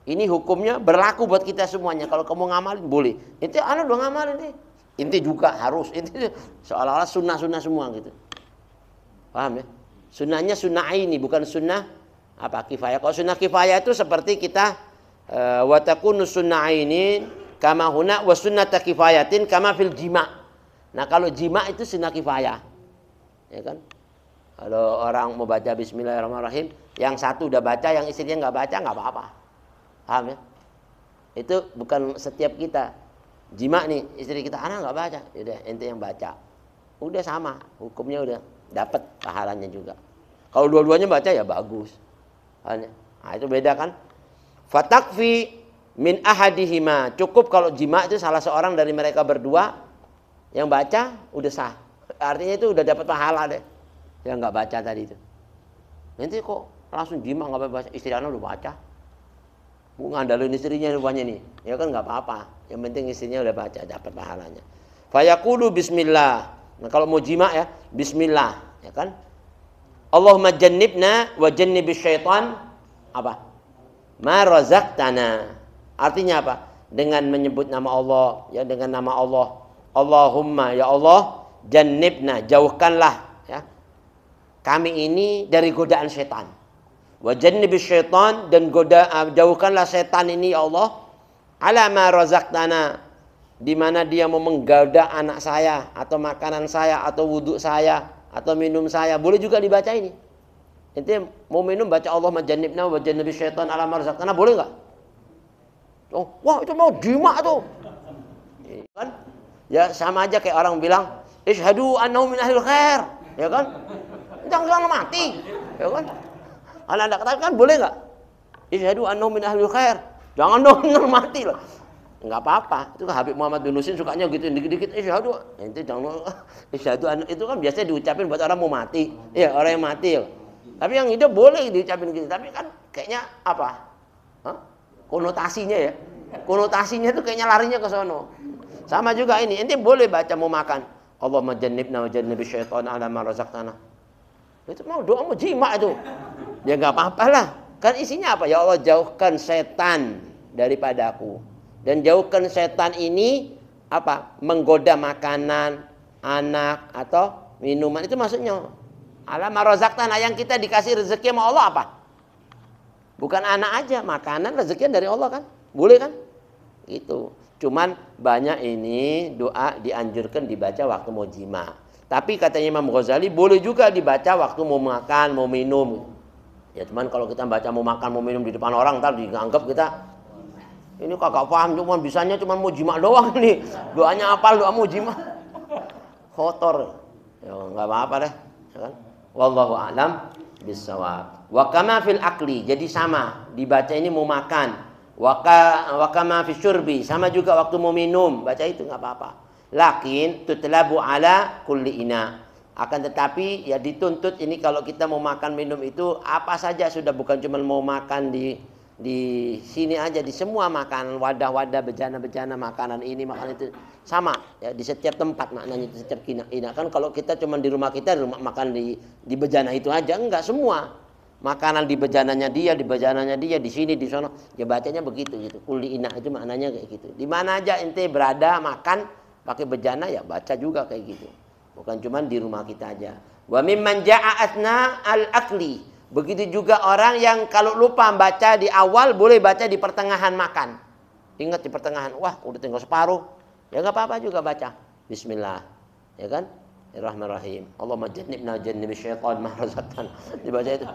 Ini hukumnya berlaku buat kita semuanya. Kalau kamu ngamalin boleh. Itu anak udah ngamalin nih. Inti juga harus. Inti seolah-olah sunnah-sunnah semua gitu. Paham ya? Sunnahnya sunnah aini, bukan sunnah apa kifayah. Kalau sunnah kifayah itu seperti kita wa takunu sunnah aini kama huna wa sunnata kifayatin kama fil jima'. Nah, kalau jima' itu sunnah kifayah. Ya kan? Kalau orang mau baca bismillahirrahmanirrahim, yang satu udah baca, yang istrinya nggak baca nggak apa-apa. Paham ya? Itu bukan setiap kita. Jima' nih, istri kita anak nggak baca, udah ente yang baca. Udah sama, hukumnya udah dapat pahalanya juga. Kalau dua-duanya baca ya bagus. Nah, itu beda kan? Fatakfi min ahadihima. Cukup kalau jima' itu salah seorang dari mereka berdua yang baca udah sah. Artinya itu udah dapat pahala deh. Yang nggak baca tadi itu. Nanti kok langsung jima' nggak baca, istri anak udah baca. Ngandalin istrinya rupanya nih. Ya kan nggak apa-apa. Yang penting istrinya udah baca, dapat pahalanya. Fayaqulu bismillah. Nah, kalau mau jima' ya, bismillah, ya kan? Allahumma jannibna wa jannibis syaitan apa? Ma razaqtana. Artinya apa? Dengan menyebut nama Allah, ya dengan nama Allah. Allahumma, ya Allah, jannibna, jauhkanlah ya kami ini dari godaan setan. Wa jannibis syaitan, dan jauhkanlah setan ini ya Allah. Ala ma razaqtana, di mana dia mau menggoda anak saya atau makanan saya atau wudhu saya atau minum saya, boleh juga dibaca ini. Ente mau minum baca Allah majannibna wa jannibis syaitan ala ma razaqtana, boleh enggak? Oh, wah itu mau jima' tuh. Kan? Ya sama aja kayak orang bilang isyhadu annahu min ahlil khair, ya kan? Jangan mati, ya kan? Anda katakan boleh enggak? Isyhadu annahu min ahlil khair. Jangan dong mati loh. Enggak apa-apa. Itu kan Habib Muhammad bin Husin sukanya gitu dikit-dikit isyhadu. Ente jangan isyhadu itu kan biasanya diucapin buat orang mau mati. Iya, orang yang mati. Ya. Tapi yang hidup boleh diucapin gitu. Tapi kan kayaknya apa? Hah? Konotasinya ya. Konotasinya tuh kayaknya larinya ke sono. Sama juga ini. Ente boleh baca mau makan. Allahumma jannibna wa jannibis syaitan ala ma razaqtana. Itu mau doa mau jima' itu. Ya enggak apa-apalah. Kan isinya apa? Ya Allah, jauhkan setan daripadaku. Dan jauhkan setan ini apa? Menggoda makanan, anak atau minuman. Itu maksudnya. Ala ma razaqtana, yang kita dikasih rezeki sama Allah apa? Bukan anak aja, makanan rezeki dari Allah kan? Boleh kan? Itu. Cuman banyak ini doa dianjurkan dibaca waktu mau jima'. Tapi katanya Imam Ghazali boleh juga dibaca waktu mau makan, mau minum. Ya cuman kalau kita baca mau makan, mau minum di depan orang, ntar dianggap kita ini kagak paham, cuman bisanya cuman mau jima' doang nih. Doanya apal, doa mau jima'. Kotor. Ya enggak apa-apa deh, ya kan? Wallahu a'lam bissawab. Wa kama fil akli, jadi sama, dibaca ini mau makan. Wa kama fis syurbi, sama juga waktu mau minum, baca itu enggak apa-apa. Lakin tutlabu ala kulli ina. Akan tetapi ya dituntut ini kalau kita mau makan minum itu apa saja sudah, bukan cuma mau makan di sini aja, di semua makanan, wadah-wadah, bejana-bejana, makanan ini, makanan itu sama ya, di setiap tempat maknanya, di setiap ina. Kan kalau kita cuma di rumah kita makan di bejana itu aja, enggak, semua makanan di bejananya dia, di sini, di sana, ya bacanya begitu gitu. Kulli ina itu maknanya kayak gitu. Di mana aja ente berada makan pakai bejana ya baca juga kayak gitu. Bukan cuma di rumah kita aja. Wa mimman ja'a asna al-akli. Begitu juga orang yang kalau lupa baca di awal, boleh baca di pertengahan makan. Ingat di pertengahan, wah udah tinggal separuh. Ya nggak apa-apa juga baca. Bismillah. ya kan? Rahman-Rahim. Allahumma jannibna jannibi syaitan ma razaqtana. Dibaca itu.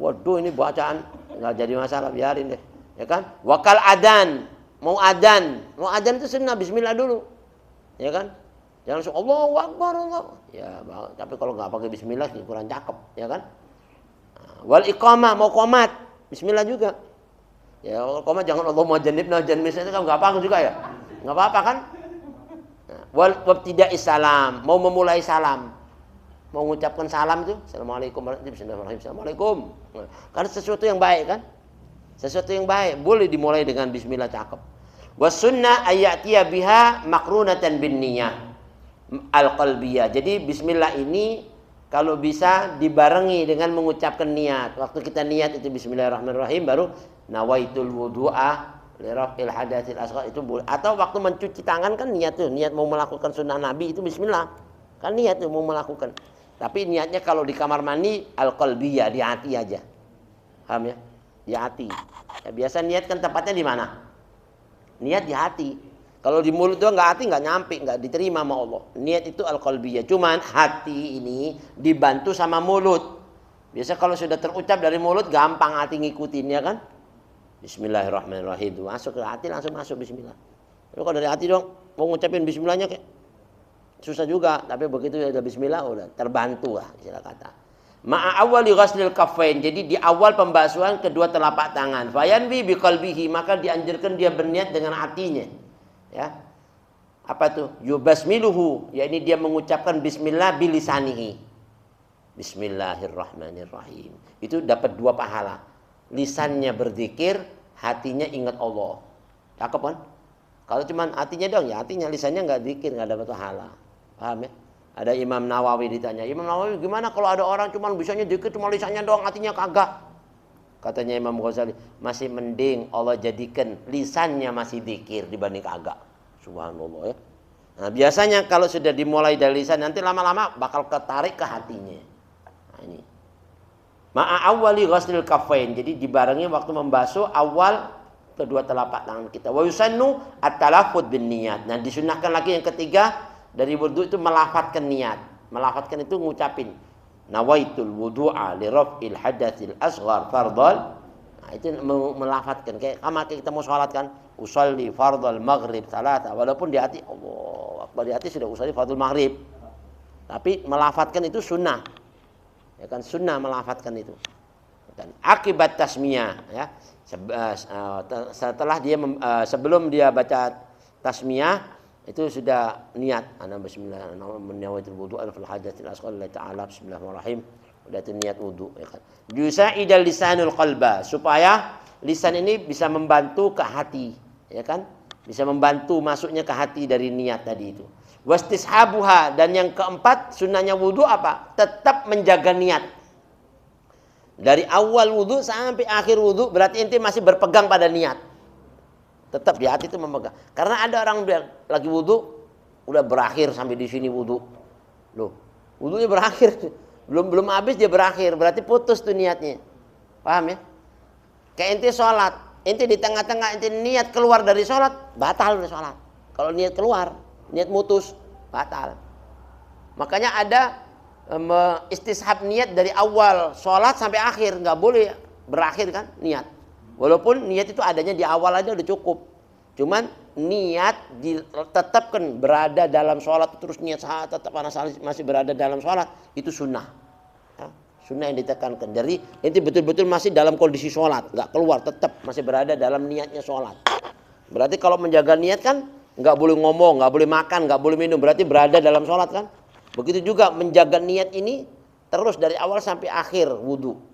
Waduh, ini bacaan enggak jadi masalah, biarin deh. Ya kan? Wakal adan, mau adan itu sunnah bismillah dulu. Ya kan? Jangan langsung Allahu Akbar Allah. Ya, tapi kalau enggak pakai bismillah kurang cakep, ya kan? Wal iqamah, mau qomat, bismillah juga. Ya, kalau qomat jangan Allahumma jannibna jannibi syaitan, kan enggak apa juga ya. Enggak apa-apa kan? Wal wabtida'i salam, mau memulai salam. Mau mengucapkan salam itu, Assalamualaikum warahmatullahi wabarakatuh. Assalamualaikum. Karena sesuatu yang baik kan? Sesuatu yang baik boleh dimulai dengan bismillah, cakep. Was sunnah ayatiya biha makrunatan bin niyah al-qalbiyah. Jadi bismillah ini kalau bisa dibarengi dengan mengucapkan niat. Waktu kita niat itu bismillahirrahmanirrahim, baru nawaitul wudu'a liraf'il hadatsil asghar, itu boleh. Atau waktu mencuci tangan kan niat tuh, niat mau melakukan sunnah Nabi itu bismillah. Kan niat tuh mau melakukan. Tapi niatnya kalau di kamar mandi al-qalbiyah, di hati aja. Paham ya? Di hati. Ya, biasa niat kan tempatnya di mana? Niat di hati. Kalau di mulut doang nggak hati, nggak nyampe, nggak diterima sama Allah. Niat itu al-qalbiyah. Cuman hati ini dibantu sama mulut. Biasa kalau sudah terucap dari mulut gampang hati ngikutin, ya kan? Bismillahirrahmanirrahim. Itu masuk ke hati, langsung masuk bismillah. Tapi kalau dari hati dong mau ngucapin bismillahnya kayak susah juga. Tapi begitu ada bismillah udah terbantu lah, istilah kata. Ma'a awwali ghaslil kaffain. Jadi di awal pembasuhan kedua telapak tangan. Fayanwi biqalbihi, maka dianjurkan dia berniat dengan hatinya. Ya. Apa tuh? Yubasmiluhu, yakni dia mengucapkan bismillah bilisanihi. Bismillahirrahmanirrahim. Itu dapat 2 pahala. Lisannya berzikir, hatinya ingat Allah. Cakep kan? Kalau cuma hatinya dong, ya hatinya, lisannya nggak zikir, nggak dapat pahala. Paham ya? Ada Imam Nawawi ditanya, Imam Nawawi gimana kalau ada orang cuma bisanya zikir, cuma lisannya doang, hatinya kagak? Katanya Imam Ghazali, masih mending Allah jadikan lisannya masih zikir dibanding kagak. Subhanallah ya. Nah, biasanya kalau sudah dimulai dari lisan, nanti lama-lama bakal ketarik ke hatinya. Nah, ini. Ma'a awwali ghaslil kaffain. Jadi dibarengi waktu membasuh awal kedua telapak tangan kita. Wa yusannu at-talaffuz bin niyat. Nah, disunahkan lagi yang ketiga dari wudu itu melafadzkan niat. Melafadzkan itu ngucapin nawaitul wudu'a li raf'il hadatsil asghar fardhal. Nah, itu melafadzkan kayak sama kita mau salat kan, usolli fardhal maghrib salata, walaupun di hati Allah Akbar, di hati sudah usolli fardhal maghrib. Tapi melafadzkan itu sunnah. Ya kan, sunnah melafadzkan itu. Dan akibat tasmiyah, ya. Setelah dia sebelum dia baca tasmiyah itu sudah niat ana bismillah nawaitul wudu' fil hadatsil asghar lillahi ta'ala bismillahirrahmanirrahim. Udah itu niat wudu, ya kan. Yusa'idal lisanul qalba, supaya lisan ini bisa membantu ke hati, ya kan? Bisa membantu masuknya ke hati dari niat tadi itu. Wastishabuha, dan yang keempat sunnahnya wudu apa? Tetap menjaga niat. Dari awal wudu sampai akhir wudu berarti inti masih berpegang pada niat. Tetap di hati itu memegang. Karena ada orang bilang lagi wudu udah berakhir sampai di sini wudu. Loh, wudunya berakhir. Belum habis dia berakhir, berarti putus tuh niatnya. Paham ya? Kayak inti sholat, inti di tengah-tengah inti niat keluar dari sholat, batal dari sholat. Kalau niat keluar, niat mutus, batal. Makanya ada istishab niat dari awal sholat sampai akhir, nggak boleh berakhir kan niat. Walaupun niat itu adanya di awal aja udah cukup. Cuman niat ditetapkan berada dalam sholat terus niat saat tetap masih berada dalam sholat itu sunnah. Ya, sunnah yang ditekankan. Jadi inti betul-betul masih dalam kondisi sholat, nggak keluar, tetap masih berada dalam niatnya sholat. Berarti kalau menjaga niat kan nggak boleh ngomong, nggak boleh makan, nggak boleh minum, berarti berada dalam sholat kan. Begitu juga menjaga niat ini terus dari awal sampai akhir wudu.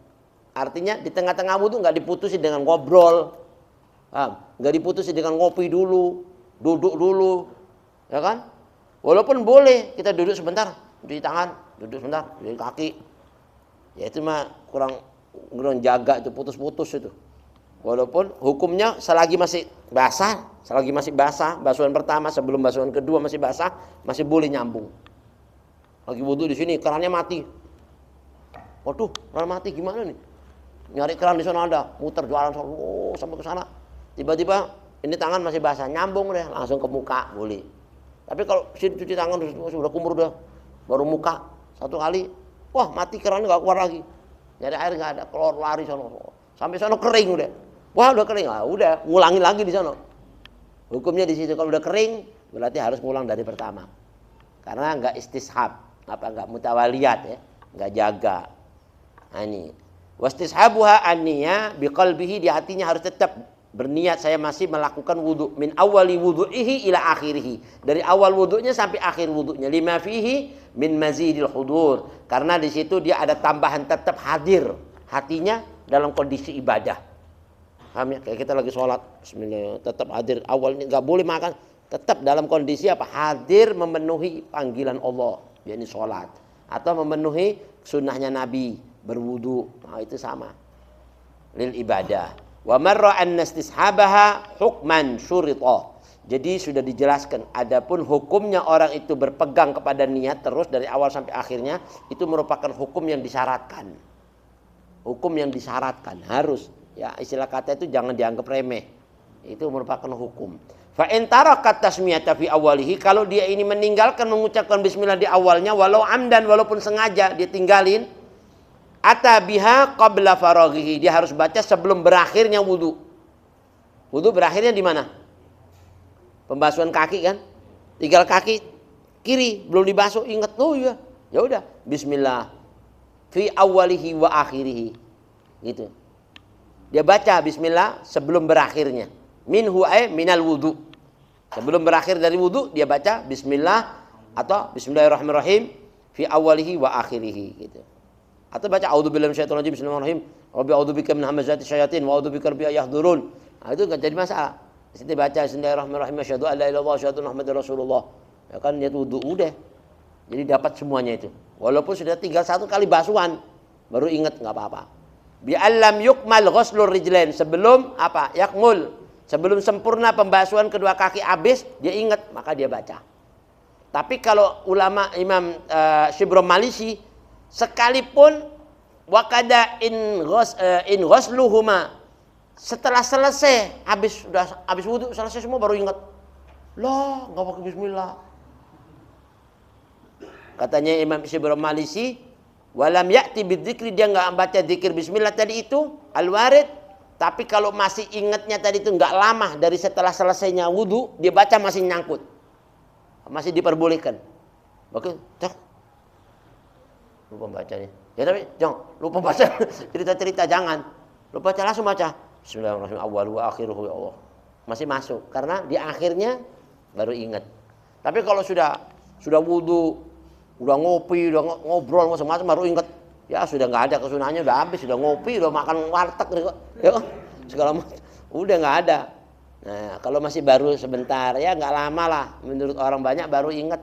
Artinya di tengah-tengah wudu nggak diputusi dengan ngobrol, nggak diputusi dengan ngopi dulu, duduk dulu, ya kan? Walaupun boleh kita duduk sebentar, cuci tangan, duduk sebentar, cuci kaki, ya itu mah kurang jaga itu, putus-putus itu. Walaupun hukumnya selagi masih basah, basuhan pertama sebelum basuhan kedua masih basah, masih boleh nyambung. Lagi wudu di sini, kerannya mati. Waduh, keran mati gimana nih? Nyari keran di sana ada, muter jualan sampai ke sana. Tiba-tiba ini tangan masih basah, nyambung deh, langsung ke muka boleh. Tapi kalau cuci tangan sudah kumur udah baru muka 1 kali, wah mati kerannya nggak keluar lagi, nyari air nggak ada, keluar lari sono, sampai sono kering udah, wah udah kering, udah ngulangin lagi di sono. Hukumnya di situ kalau udah kering berarti harus ngulang dari pertama, karena nggak istishab, nggak mutawaliyat ya, nggak jaga. Nah ini wastishabuha an-niyah biqalbihi, di hatinya harus tetap berniat saya masih melakukan wudu min awali wudu'ihi ila akhirih, dari awal wudunya sampai akhir wudunya, lima fihi min mazidil hudur, karena di situ dia ada tambahan tetap hadir hatinya dalam kondisi ibadah. Paham ya? Kayak kita lagi sholat, bismillah, tetap hadir awal ini, nggak boleh makan, tetap dalam kondisi apa? Hadir memenuhi panggilan Allah, yakni sholat, atau memenuhi sunnahnya Nabi berwudu, nah itu sama lil ibadah. Wa marra an istishabaha hukman syurita. Jadi sudah dijelaskan, adapun hukumnya orang itu berpegang kepada niat terus dari awal sampai akhirnya, itu merupakan hukum yang disyaratkan. Hukum yang disyaratkan, harus. Ya, istilah kata itu jangan dianggap remeh. Itu merupakan hukum. Fa in tarakat tasmiyata fi awalihi, kalau dia ini meninggalkan mengucapkan bismillah di awalnya, walau amdan, walaupun sengaja dia tinggalin, atabiha qabla faraghihi, dia harus baca sebelum berakhirnya wudu. Wudu berakhirnya di mana? Pembasuhan kaki kan? Tinggal kaki kiri belum dibasuh, ingat, oh iya, ya udah bismillah fi awalihi wa akhirihi. Gitu. Dia baca bismillah sebelum berakhirnya. Minhu ay minal wudu. Sebelum berakhir dari wudu dia baca bismillah atau bismillahirrahmanirrahim fi awalihi wa akhirihi gitu. Atau baca a'udzubillahi minasyaitonir rajim, bismillahirrahmanirrahim, rabbi a'udzubika min hamazati syayatin wa a'udzubika rabbi yahdurun. Nah, itu enggak jadi masalah. Di situ baca bismillahirrahmanirrahim, asyhadu an la ilaha illallah wa asyhadu anna muhammadar rasulullah. Ya kan dia wudu udah. Jadi dapat semuanya itu. Walaupun sudah tinggal 1 kali basuhan, baru ingat enggak apa-apa. Bi allam yukmal ghuslur rijlain, sebelum apa? Yakmul. Sebelum sempurna pembasuhan kedua kaki habis, dia ingat, maka dia baca. Tapi kalau ulama Imam Shibrom Malisi, sekalipun wakada in ghusluhuma, setelah selesai habis wudu selesai semua baru ingat, loh nggak pakai bismillah. Katanya Imam Shibrom Malisi, walam ya'ti bidzikri, dia nggak baca zikir bismillah tadi itu al-warid, tapi kalau masih ingatnya tadi itu nggak lama dari setelah selesainya wudu, dia baca masih nyangkut, masih diperbolehkan. Oke, cek. Lupa bacanya. Ya tapi jangan lupa baca cerita-cerita, jangan. Lupa baca, langsung baca. Bismillahirrahmanirrahim awwalu wa akhiruhu, ya Allah. Masih masuk karena di akhirnya baru ingat. Tapi kalau sudah wudu, udah ngopi, udah ngobrol macam-macam baru ingat, ya sudah nggak ada kesunahannya, udah habis, sudah ngopi, udah makan warteg ya, segala macam. Udah nggak ada. Nah, kalau masih baru sebentar, ya nggak lama lah. Menurut orang banyak baru ingat.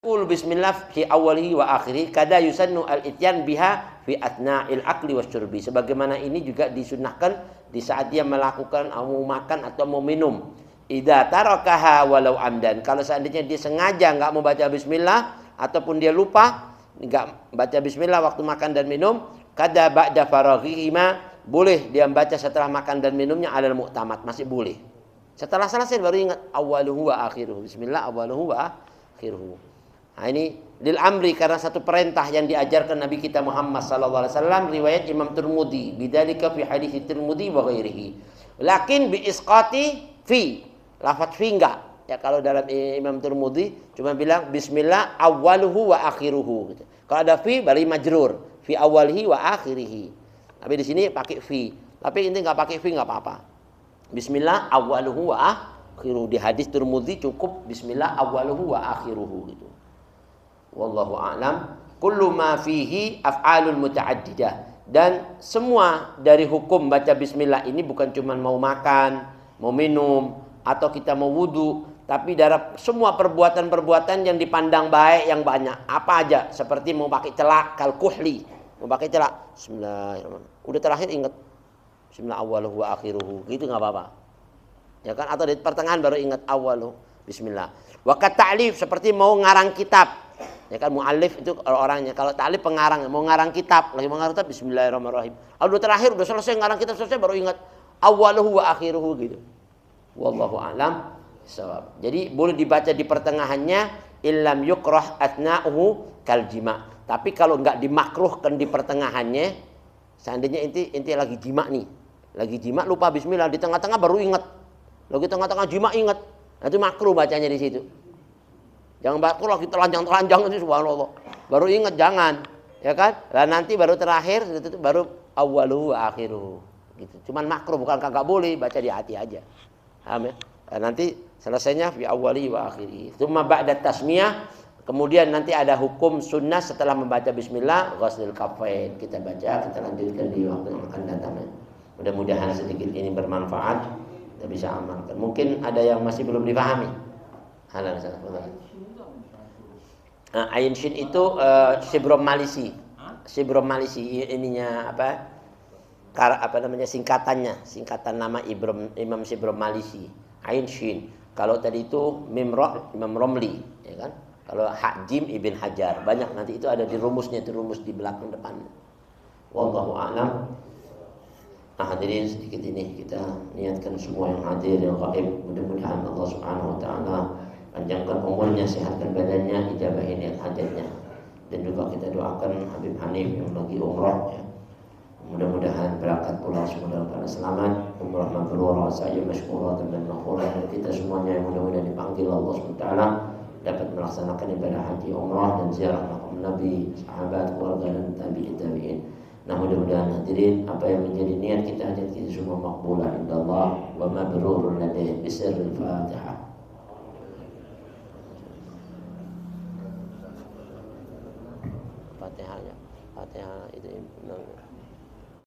Bismillah fi awalihi wa akhirih kada yusannu al-ityan biha fi atna'il akli wasyurbi. Sebagaimana ini juga disunnahkan di saat dia melakukan mau makan atau mau minum. Idza tarakaha walau amdan, kalau seandainya dia sengaja nggak mau baca bismillah ataupun dia lupa nggak baca bismillah waktu makan dan minum, kada ba'da faraghihima, boleh dia baca setelah makan dan minumnya, alal mu'tamad, masih boleh. Setelah selesai baru ingat awaluhu wa akhiruhu, bismillah awaluhu wa akhiruhu. Nah ini lil amri, karena satu perintah yang diajarkan Nabi kita Muhammad sallallahu alaihi wasallam, riwayat Imam Tirmidzi, bidzalika fi hadits Tirmidzi wa ghairihi. Lakin bi isqati fi, lafaz fi enggak. Ya kalau dalam Imam Tirmidzi cuma bilang bismillah awwaluhu wa akhiruhu gitu. Kalau ada fi berarti majrur, fi awwalihi wa akhirihi. Tapi di sini pakai fi. Tapi ini enggak pakai fi enggak apa-apa. Bismillah awwaluhu wa akhiruhu. Di hadis Tirmidzi cukup bismillah awwaluhu wa akhiruhu gitu. Wallahu a'lam. Kullu ma fihi af'alul muta'addidah. Dan semua dari hukum baca bismillah ini bukan cuma mau makan, mau minum, atau kita mau wudu, tapi dari semua perbuatan-perbuatan yang dipandang baik yang banyak. Apa aja, seperti mau pakai celak, kal kuhli, mau pakai celak, bismillahirrahmanirrahim. Udah terakhir ingat bismillah awwaluhu wa akhiruhu, gitu enggak apa-apa. Ya kan, atau di pertengahan baru ingat awaluhu bismillah. Wa ta'lif, seperti mau ngarang kitab. Ya kan, mu'allif itu orangnya. Kalau ta'lif pengarang, mau ngarang kitab, lagi mau ngarang kitab bismillahirrahmanirrahim. Udah terakhir, udah selesai ngarang kitab, selesai baru ingat awaluhu wa akhiruhu gitu. Wallahu a'lam bishawab. Jadi boleh dibaca di pertengahannya illam yukrah atna'uhu kal jima'. Tapi kalau enggak dimakruhkan di pertengahannya, seandainya inti lagi jima nih. Lagi jima lupa bismillah, di tengah-tengah baru ingat. Lagi tengah-tengah jima ingat. Nah, itu makruh bacanya di situ. Jangan baca lagi telanjang-telanjang itu subhanallah. Baru ingat jangan, ya kan? Lah nanti baru terakhir itu baru awwaluhu wa akhiruhu. Gitu. Cuman makruh bukan kagak boleh, baca di hati aja. Paham ya? Nah, nanti selesainya fi awwali wa akhiri. Tsumma ba'da tasmiyah, kemudian nanti ada hukum sunnah setelah membaca bismillah ghuslul kaffain. Kita baca, kita lanjutkan di waktu yang akan datang. Mudah-mudahan sedikit ini bermanfaat, kita bisa amalkan. Mungkin ada yang masih belum dipahami. Halan salah. Nah, ayin shin itu Shibrom Malisi. Shibrom Malisi ininya apa namanya singkatannya, singkatan nama Imam Shibrom Malisi. Ain shin. Kalau tadi itu mim ra Imam Romli, ya kan? Kalau hak jim Ibn Hajar. Banyak nanti itu ada di rumusnya, itu rumus di belakang depan. Wallahu a'lam. Nah, hadirin sedikit ini kita niatkan semua yang hadir yang gaib, mudah-mudahan Allah Subhanahu wa taala panjangkan umurnya, sehatkan badannya, ijabahin niat hajatnya. Dan juga kita doakan Habib Hanif yang lagi umrah ya. Mudah-mudahan berangkat pulang semua dalam keadaan selamat, umrah mabrurah, sa'y masykurah dan maghfurah, dan kita semuanya yang mudah-mudahan dipanggil Allah SWT dapat melaksanakan ibadah haji, umrah dan ziarah makam Nabi, sahabat, keluarga dan tabi'in. Nah, mudah-mudahan hadirin apa yang menjadi niat kita, hajat kita semua makbulah indallah wa mabrurun ladaih bisirril Fatihah. Fatihah itu